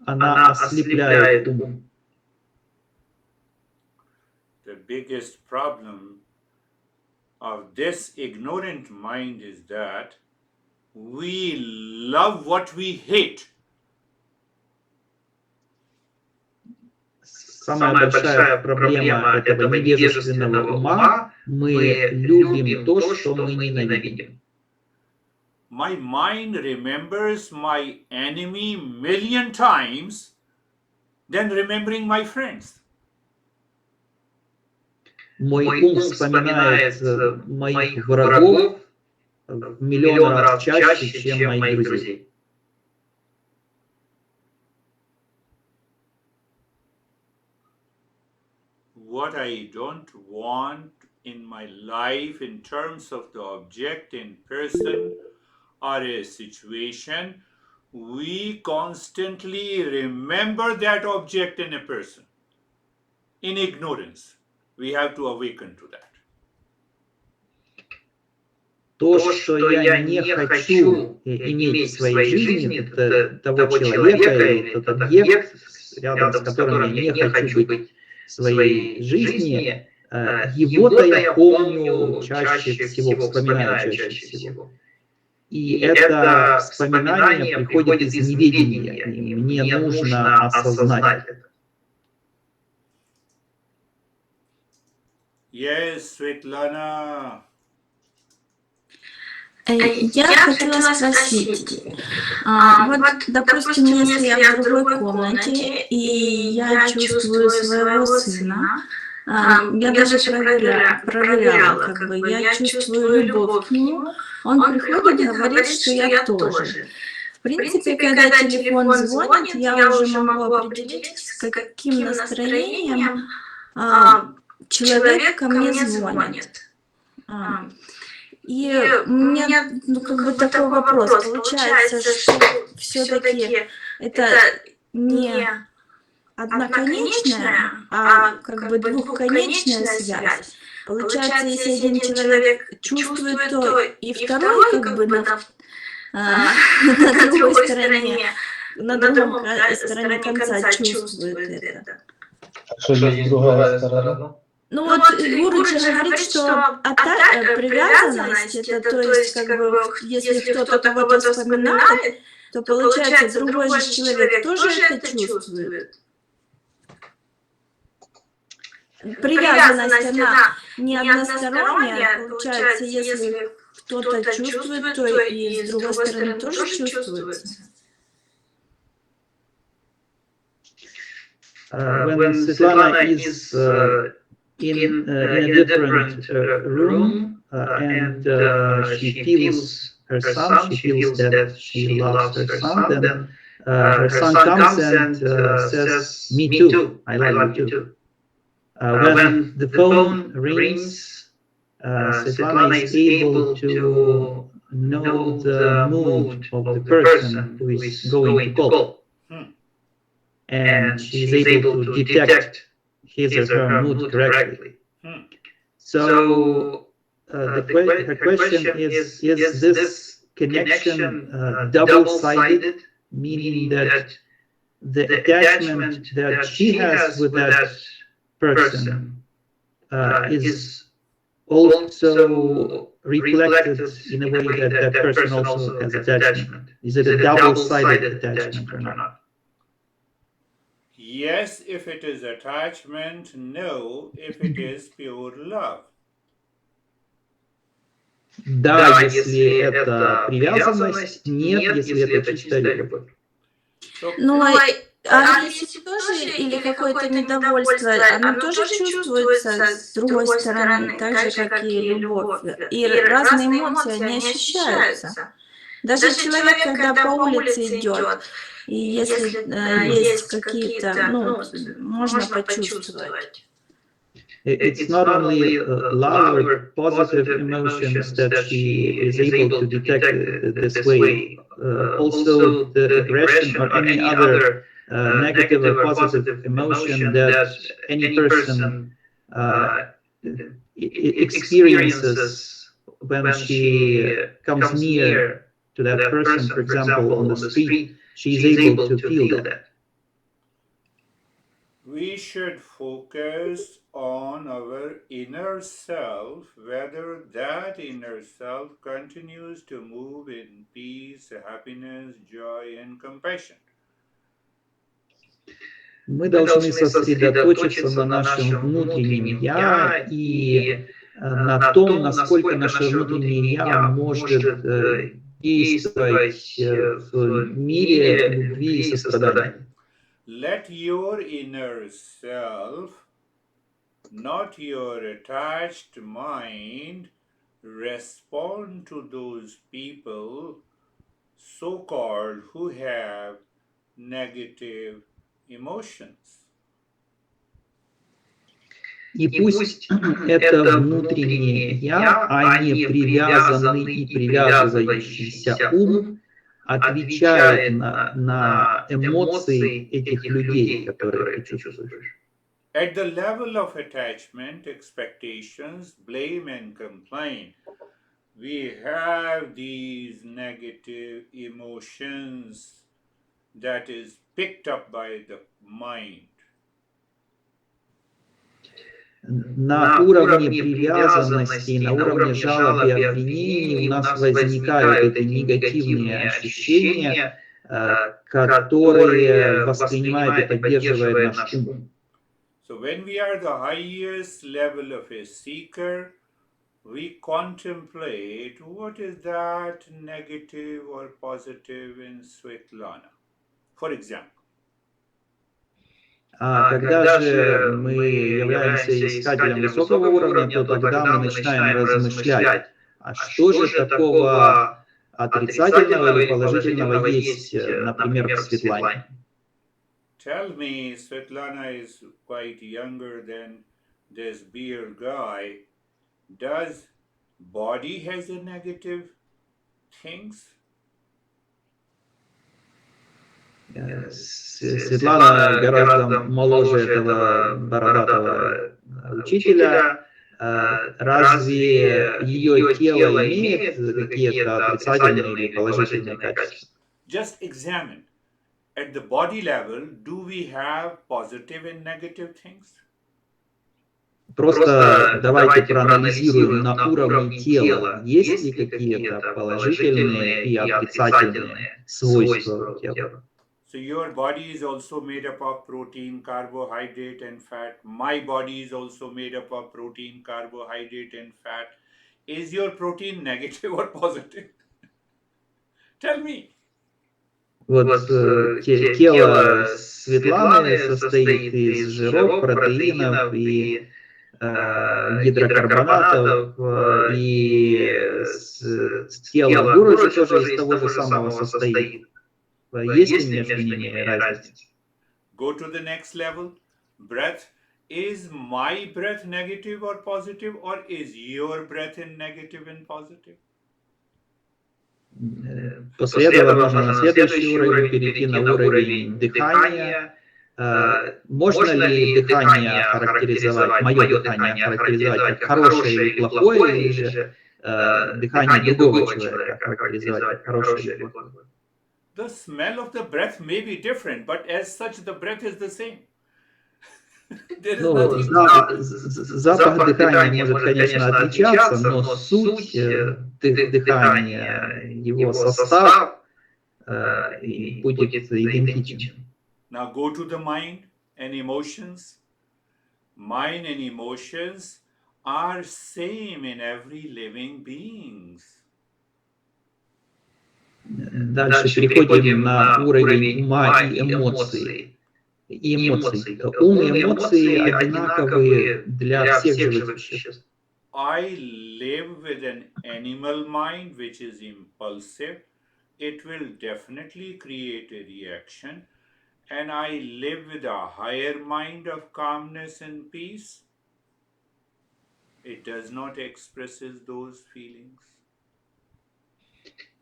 Speaker 2: Она ослепляет ум.
Speaker 1: The biggest problem of this ignorant mind is that we love what we hate.
Speaker 2: Самая большая проблема этого невежественного ума – мы любим то, что мы ненавидим.
Speaker 1: My mind remembers my enemy million times than remembering my friends.
Speaker 2: Мой ум вспоминает моих врагов в миллион раз чаще, чем моих друзей.
Speaker 1: What I don't want in my life in terms of the object in person or a situation, we constantly remember that object in a person in ignorance. We have to awaken to that.
Speaker 2: То, что я не хочу иметь в своей жизни, это того человека или тот объект, рядом с которым я не хочу быть в своей жизни, его-то я помню чаще всего, вспоминаю чаще всего. И это вспоминание приходит из неведения, и мне нужно осознать это.
Speaker 1: Yes, Svetlana.
Speaker 4: Я хотела спросить, вот, допустим, если я в другой комнате, и я чувствую своего сына, я даже проверяла, как бы, я чувствую любовь к нему, он приходит, говорит, что я тоже. В принципе, когда телефон звонит, я уже могу определить, с каким настроением человек ко мне звонит. И у меня как бы такой вопрос. Получается, что все-таки это не одноконечная, а как бы двухконечная связь. Получается, если один человек чувствует то, и второй как бы на другой стороне, на другом стороне конца чувствует это.
Speaker 3: Что есть другая сторона?
Speaker 4: Ну вот Гуру же говорит, что привязанность, это то есть как бы, если кто-то кого-то вспоминает, то получается другой же человек тоже это чувствует. Привязанность, она не односторонняя, получается, если кто-то чувствует, то и с другой стороны тоже чувствуется.
Speaker 2: When Svetlana is in a different room and she feels her son, she feels that she loves her son, then her son comes and says, "Me too, I love you too." When the phone rings, Svetlana is able to know the mood of the person who is going to call,
Speaker 1: Hmm.
Speaker 2: and she is able to detect his or her mood correctly.
Speaker 1: Hmm.
Speaker 2: So her question is this connection double-sided, meaning that the attachment that she has with that person is also reflected in a way that that person also has attachment? Is it a double-sided attachment or not?
Speaker 1: Yes, if it is attachment. No, if it is pure love.
Speaker 2: Да, если это привязанность, нет, если это чистая любовь.
Speaker 1: So,
Speaker 4: Но агрессия тоже или какое-то недовольство, оно тоже чувствуется с другой стороны, так же, как и любовь. И разные эмоции, они ощущаются. Даже человек, когда по улице идет, и если есть какие-то, ну, можно почувствовать.
Speaker 2: It's not only love or positive emotions that she is able to detect this way, also the aggression or any other negative or positive emotion that any person experiences when she comes near to that person, for example, on the street, she is able to feel that.
Speaker 1: we should focus on our inner self, whether that inner self continues to move in peace, happiness, joy, and compassion.
Speaker 2: Мы должны сосредоточиться на нашем внутреннем «я» и на том, насколько наше внутреннее «я» может действовать в мире любви и сострадания.
Speaker 1: Let your inner self, not your attached mind, respond to those people, so called, who have negative emotions.
Speaker 2: И пусть это внутреннее «я», а не привязанный и привязывающийся ум, отвечает на эмоции этих людей, которые ты чувствуешь.
Speaker 1: At the level of attachment, expectations, blame, and complaint, we have these negative emotions that is picked up by the mind.
Speaker 2: На уровне привязанности, на уровне жалоб и обвинений у нас возникают эти негативные ощущения, которые воспринимает и поддерживает наш ум.
Speaker 1: So when we are the highest level of a seeker, we contemplate what is that negative or positive in Svetlana. For example,
Speaker 2: А когда же мы являемся искателем высокого уровня, то тогда мы начинаем размышлять, а что же такого отрицательного или положительного есть, например, в Светлане.
Speaker 1: tell me, Svetlana is quite younger than this beer guy. Does body has a negative things?
Speaker 2: Светлана гораздо моложе этого бородатого учителя. Разве ее тело имеет какие-то отрицательные или положительные качества?
Speaker 1: Just examine. At the body level, do we have positive and negative things?
Speaker 2: Просто давайте проанализируем на уровне тела, есть ли какие-то положительные и отрицательные свойства у тела.
Speaker 1: So your body is also made up of protein, carbohydrate, and fat. My body is also made up of protein, carbohydrate, and fat. Is your protein negative or positive? Tell me.
Speaker 2: Вот тело Светланы состоит из жиров, протеинов и гидрокарбонатов, и тело Гурджи тоже из того же самого состоит. Есть ли между ними разница?
Speaker 1: Go to the next level. Breath. Is my breath negative or positive, or is your breath in negative and positive?
Speaker 2: После этого можно на следующий уровень перейти, на уровень дыхания. Можно ли дыхание охарактеризовать, мое дыхание охарактеризовать как хорошее или плохое, или же дыхание другого человека охарактеризовать как хорошее или плохое?
Speaker 1: The smell of the breath may be different, but as such the breath is the same.
Speaker 2: Ну, запах дыхания может, конечно, отличаться, но суть дыхания, его состав будет идентичен.
Speaker 1: Now go to the mind and emotions. Mind and emotions are same in every living beings.
Speaker 2: Дальше переходим на уровень ума и эмоций. Ум и эмоции одинаковые для всех живых существ.
Speaker 1: I live with an animal mind which is impulsive. It will definitely create a reaction. And I live with a higher mind of calmness and peace. It does not express those feelings.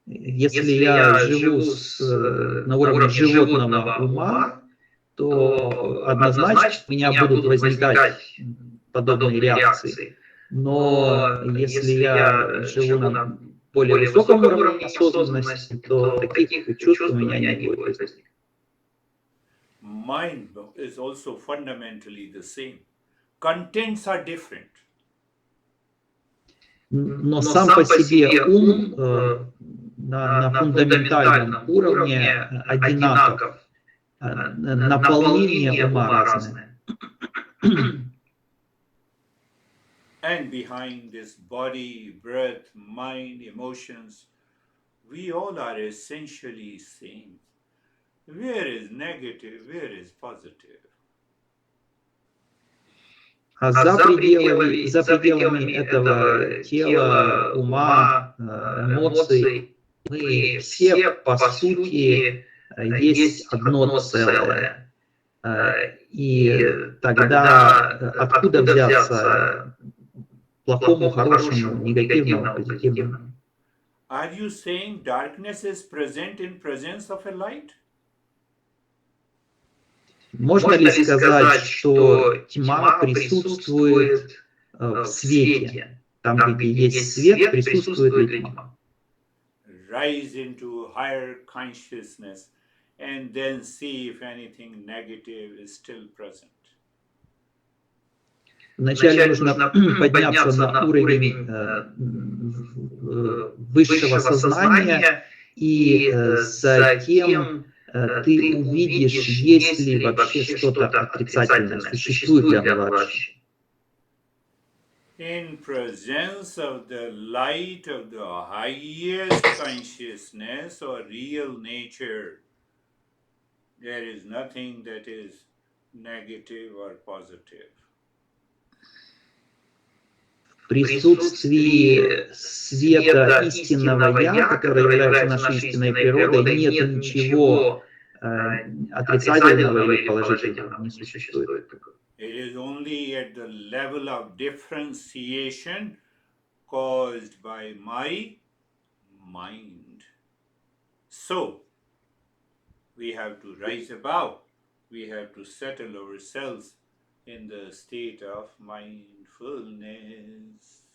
Speaker 2: Если я живу на уровне животного ума, то однозначно у меня будут возникать подобные реакции. Но если я живу на более высоком уровне осознанности, то таких чувств у меня не будет возникать.
Speaker 1: Mind is also fundamentally the same. Contents are different.
Speaker 2: Но сам по себе ум на фундаментальном уровне одинаков. Наполнение ума разное.
Speaker 1: And behind this body, breath, mind, emotions, we all are essentially same. Where is negative, where is positive?
Speaker 2: А за пределами этого тела, ума, эмоций, мы все, по сути, есть одно целое. И тогда откуда взяться плохому, хорошему, негативному, позитивному?
Speaker 1: Are you saying darkness is present in presence of a light?
Speaker 2: Можно ли сказать, что тьма присутствует в свете? Там, где есть свет, присутствует ли тьма?
Speaker 1: Rise into higher consciousness and then see if anything negative is still present.
Speaker 2: Вначале нужно подняться на уровень высшего сознания, и затем ты увидишь, есть ли вообще что-то отрицательное, существует ли оно вообще.
Speaker 1: In presence of the light of the highest consciousness or real nature, there is nothing that is negative or positive.
Speaker 2: В присутствии света истинного Я, который является нашей истинной природой, нет ничего отрицательного или положительного, не существует.
Speaker 1: It is only at the level of differentiation caused by my mind. So, we have to rise above. We have to settle ourselves in the state of mindfulness.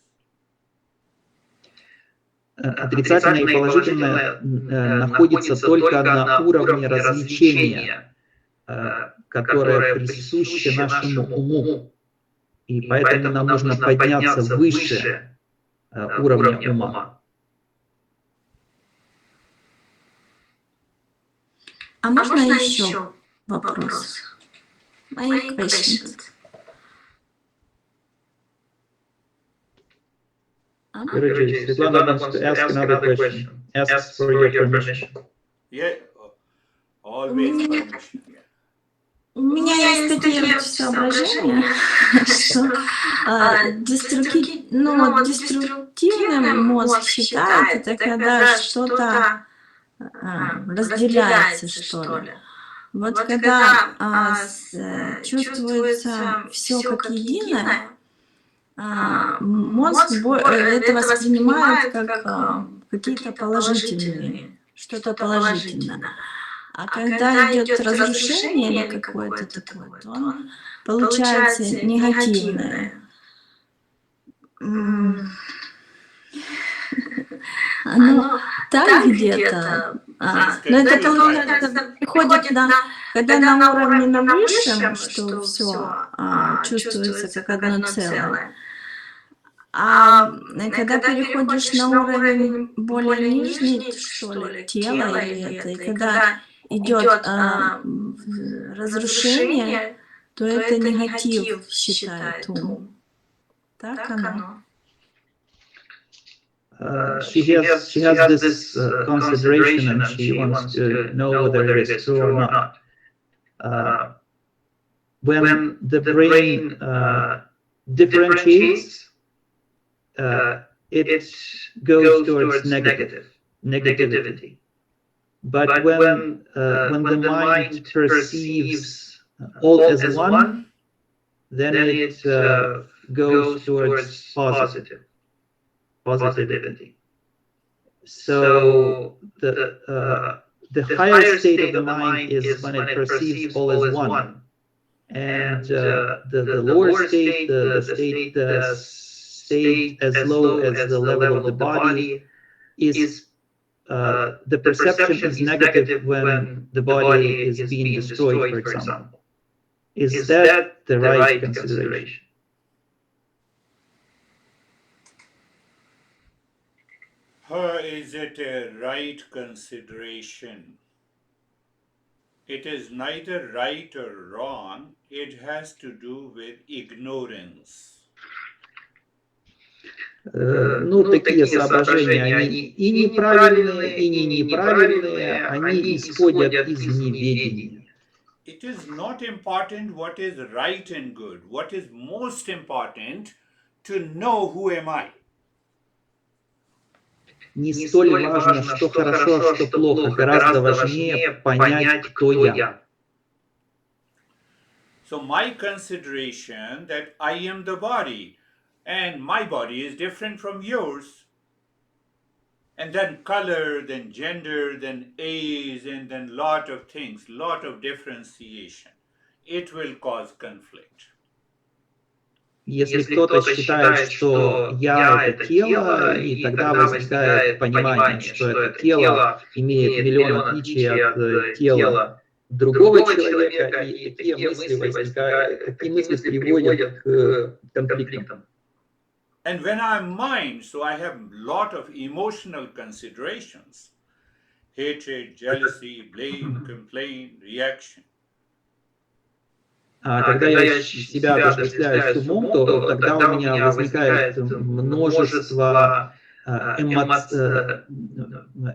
Speaker 2: Отрицательное и положительное находится только на уровне развлечения, которое присуще нашему уму. И поэтому нам нужно подняться выше уровня ума.
Speaker 4: А можно еще вопрос? My question.
Speaker 2: Svetlana wants to ask another question. Asks for your permission.
Speaker 1: Yeah, always permission.
Speaker 4: У меня есть такие соображения, что деструктивный мозг считает, это когда что-то разделяется, что ли. Вот когда чувствуется все как единое, мозг это воспринимает как какие-то положительные, что-то положительное. А когда идет разрушение или какое-то такое, то он получается негативное. Оно так где-то. Но это получается, приходит когда на уровне на высшем, что все чувствуется как одно целое. А когда переходишь на уровень более нижний, что ли, тела или это, и когда идет разрушение, то это негатив, считает ум. Так оно.
Speaker 2: She has this consideration and she wants to know whether it is true or not. When the brain differentiates, it goes towards negativity. But when the mind perceives all as one, then it goes towards positivity. So the higher state of the mind is when it perceives all as one, and the lower state, the state as low as the level of the body, is the perception is negative when the body is being destroyed, for example. Is that the right consideration?
Speaker 1: Is it a right consideration? It is neither right or wrong. It has to do with ignorance.
Speaker 2: Ну, такие соображения, они и неправильные, и не неправильные, они исходят из неведения.
Speaker 1: It is not important what is right and good. What is most important to know who am I.
Speaker 2: Не столь важно, что хорошо, а что плохо. Гораздо важнее понять, кто я.
Speaker 1: So my consideration that I am the body and my body is different from yours, and then color, then gender, then age, and then lot of things, lot of differentiation, it will cause conflict.
Speaker 2: Если кто-то считает, что я — это тело, и тогда возникает понимание, что это тело имеет миллион отличий от тела другого человека, и такие мысли возникают, такие мысли приводят к конфликтам.
Speaker 1: And when I'm mind, so I have lot of emotional considerations: hatred, jealousy, blame, complaint, reaction.
Speaker 2: А когда я себя отождествляю с умом, то тогда у меня возникает множество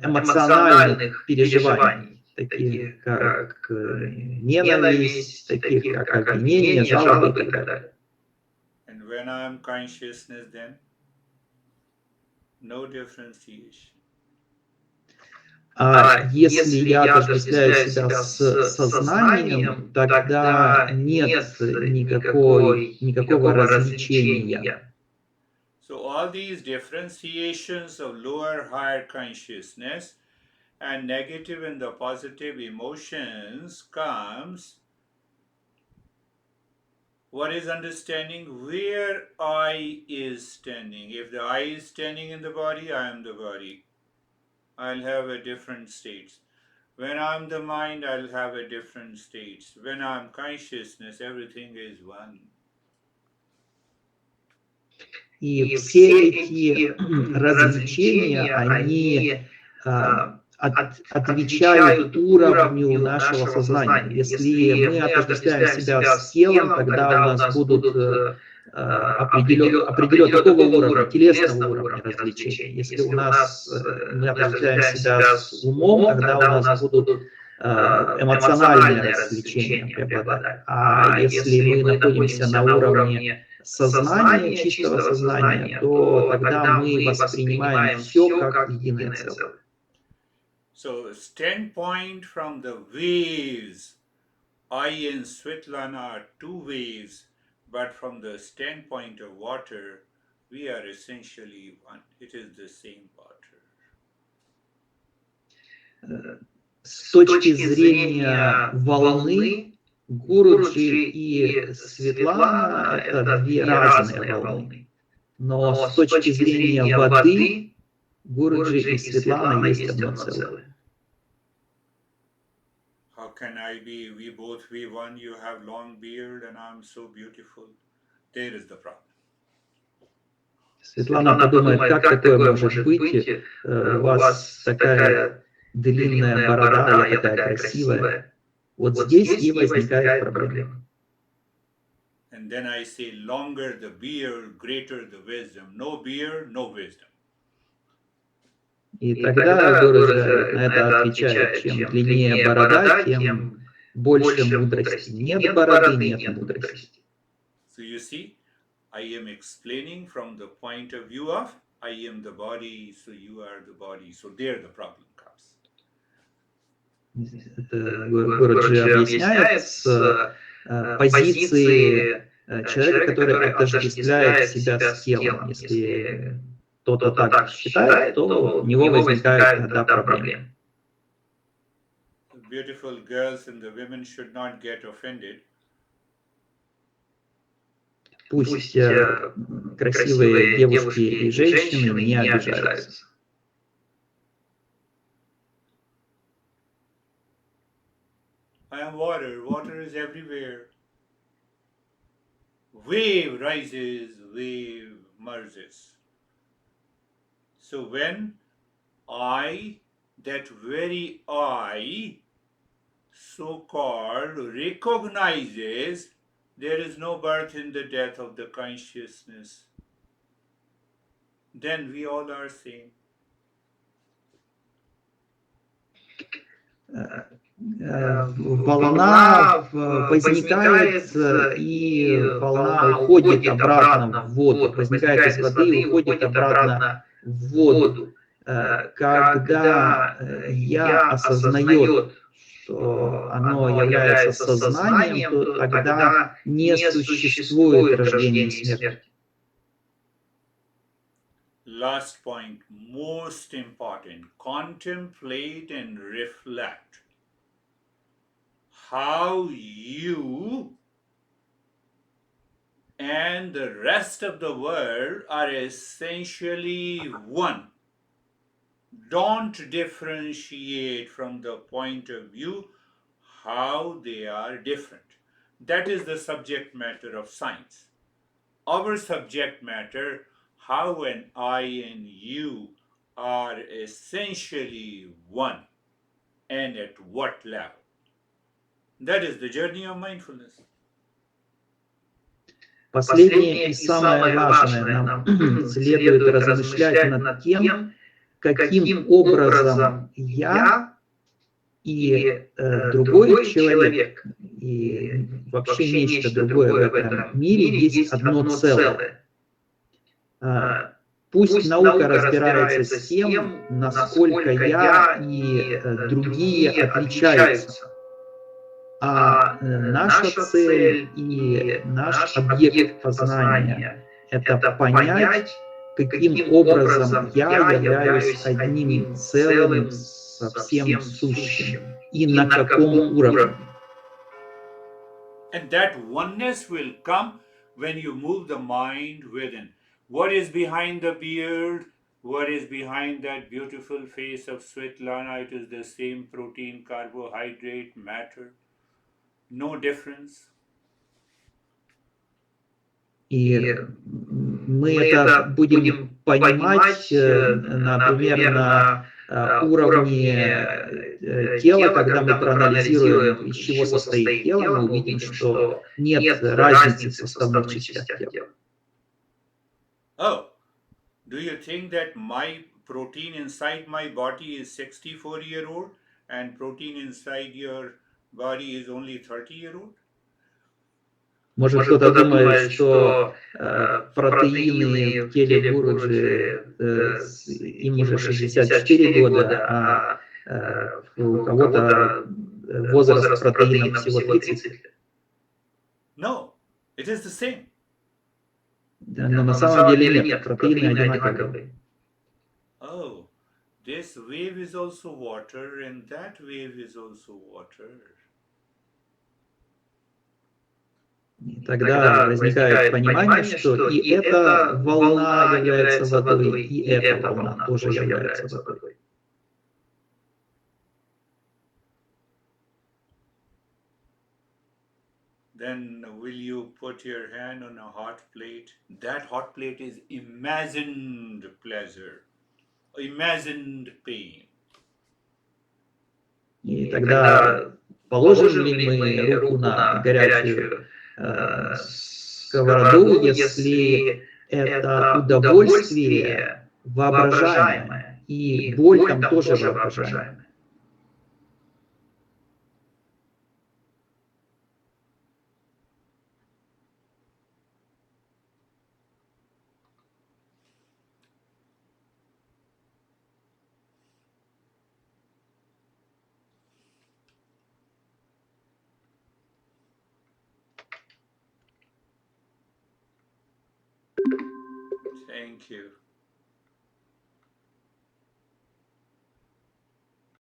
Speaker 2: эмоциональных переживаний, таких как ненависть, таких как обвинение, жалобы и так далее.
Speaker 1: And when I'm consciousness, then no differentiation.
Speaker 2: А если я отождествляю себя с сознанием, тогда нет никакого различения.
Speaker 1: So all these differentiations of lower, higher consciousness and negative and the positive emotions comes. What is understanding where I is standing? If the I is standing in the body, I am the body. I'll have a different states. When I'm the mind, I'll have a different states. When I'm consciousness, everything is one.
Speaker 2: И все эти развлечения, они отвечают уровню нашего сознания. Если мы отождествляем себя с телом, тогда у нас будут определенного такого уровня, телесного уровня развлечения. Если мы отождествляем себя с умом, тогда у нас будут эмоциональные развлечения преобладать. А если мы находимся на уровне сознания, чистого сознания, то тогда мы воспринимаем все как единое целое.
Speaker 1: So, standpoint from the waves, I and Svetlana are two waves, but from the standpoint of water, we are essentially one. It is the same water.
Speaker 2: С точки зрения волны, Гуруджи и Светлана — это две разные волны. Но с точки зрения воды, Гуруджи и Светлана есть одно целое.
Speaker 1: How can I be? We both be one. You have long beard and I'm so beautiful. There is the problem.
Speaker 2: Светлана подумает, как такое может быть, у вас такая длинная борода, я такая красивая. Вот здесь и возникает проблема.
Speaker 1: And then I say, longer the beard, greater the wisdom. No beard, no wisdom.
Speaker 2: И тогда Гуруджи на это отвечает, чем длиннее борода, тем больше мудрости. Нет бороды, нет мудрости.
Speaker 1: So you see, I am explaining from the point of view of I am the body, so you are the body. So there the problem comes.
Speaker 2: Гуруджи объясняет с позиции человека, который отождествляет себя с телом. Если кто-то так считает, то у него возникает тогда проблема.
Speaker 1: The beautiful girls and the women should not get offended.
Speaker 2: Пусть красивые девушки и женщины не обижаются.
Speaker 1: I am water. Water is everywhere. Wave rises, wave merges. So when I, that very I, so-called recognizes there is no birth in the death of the consciousness, then we all are same.
Speaker 2: Волна возникает, и волна уходит обратно в воду. Возникает из воды и уходит обратно в воду. Когда я осознает, что оно является сознанием, то тогда не существует рождения и смерти.
Speaker 1: Last point, most important, contemplate and reflect how you and the rest of the world are essentially one. Don't differentiate from the point of view how they are different. That is the subject matter of science. Our subject matter, how and I and you are essentially one, and at what level. That is the journey of mindfulness.
Speaker 2: Последнее и самое важное, нам следует размышлять над тем, каким образом я и другой человек, и вообще нечто другое в этом мире есть одно целое. Пусть наука разбирается с тем, насколько я и другие отличаются. А наша цель и наш объект познания — это понять, каким образом я являюсь одним целым со всем сущим и на каком уровне.
Speaker 1: And that oneness will come when you move the mind within. What is behind the beard? What is behind that beautiful face of Svetlana? It is the same protein, carbohydrate, matter. No difference.
Speaker 2: И мы это будем понимать, например, на уровне тела, когда мы проанализируем, из чего состоит тело, мы увидим, что нет разницы в составных частях тела.
Speaker 1: Oh, do you think that my protein inside my body is 64-year-old and protein inside your body is only 30-year-old?
Speaker 2: Может, кто-то думает, что протеины в теле Гуруджи, им уже 64 года, а У кого-то возраст протеина всего 30 лет.
Speaker 1: No, it is the same.
Speaker 2: Но на самом деле нет, протеины одинаковые.
Speaker 1: Oh, this wave is also water and that wave is also water.
Speaker 2: И тогда возникает понимание, что и эта волна является водой, и эта волна тоже является водой.
Speaker 1: Then will you put your hand on a hot plate? That hot plate is imagined pleasure, imagined pain.
Speaker 2: И тогда положим ли мы руку на горячую сковороду, если это удовольствие воображаемое, и боль там тоже воображаемая.
Speaker 1: Thank you.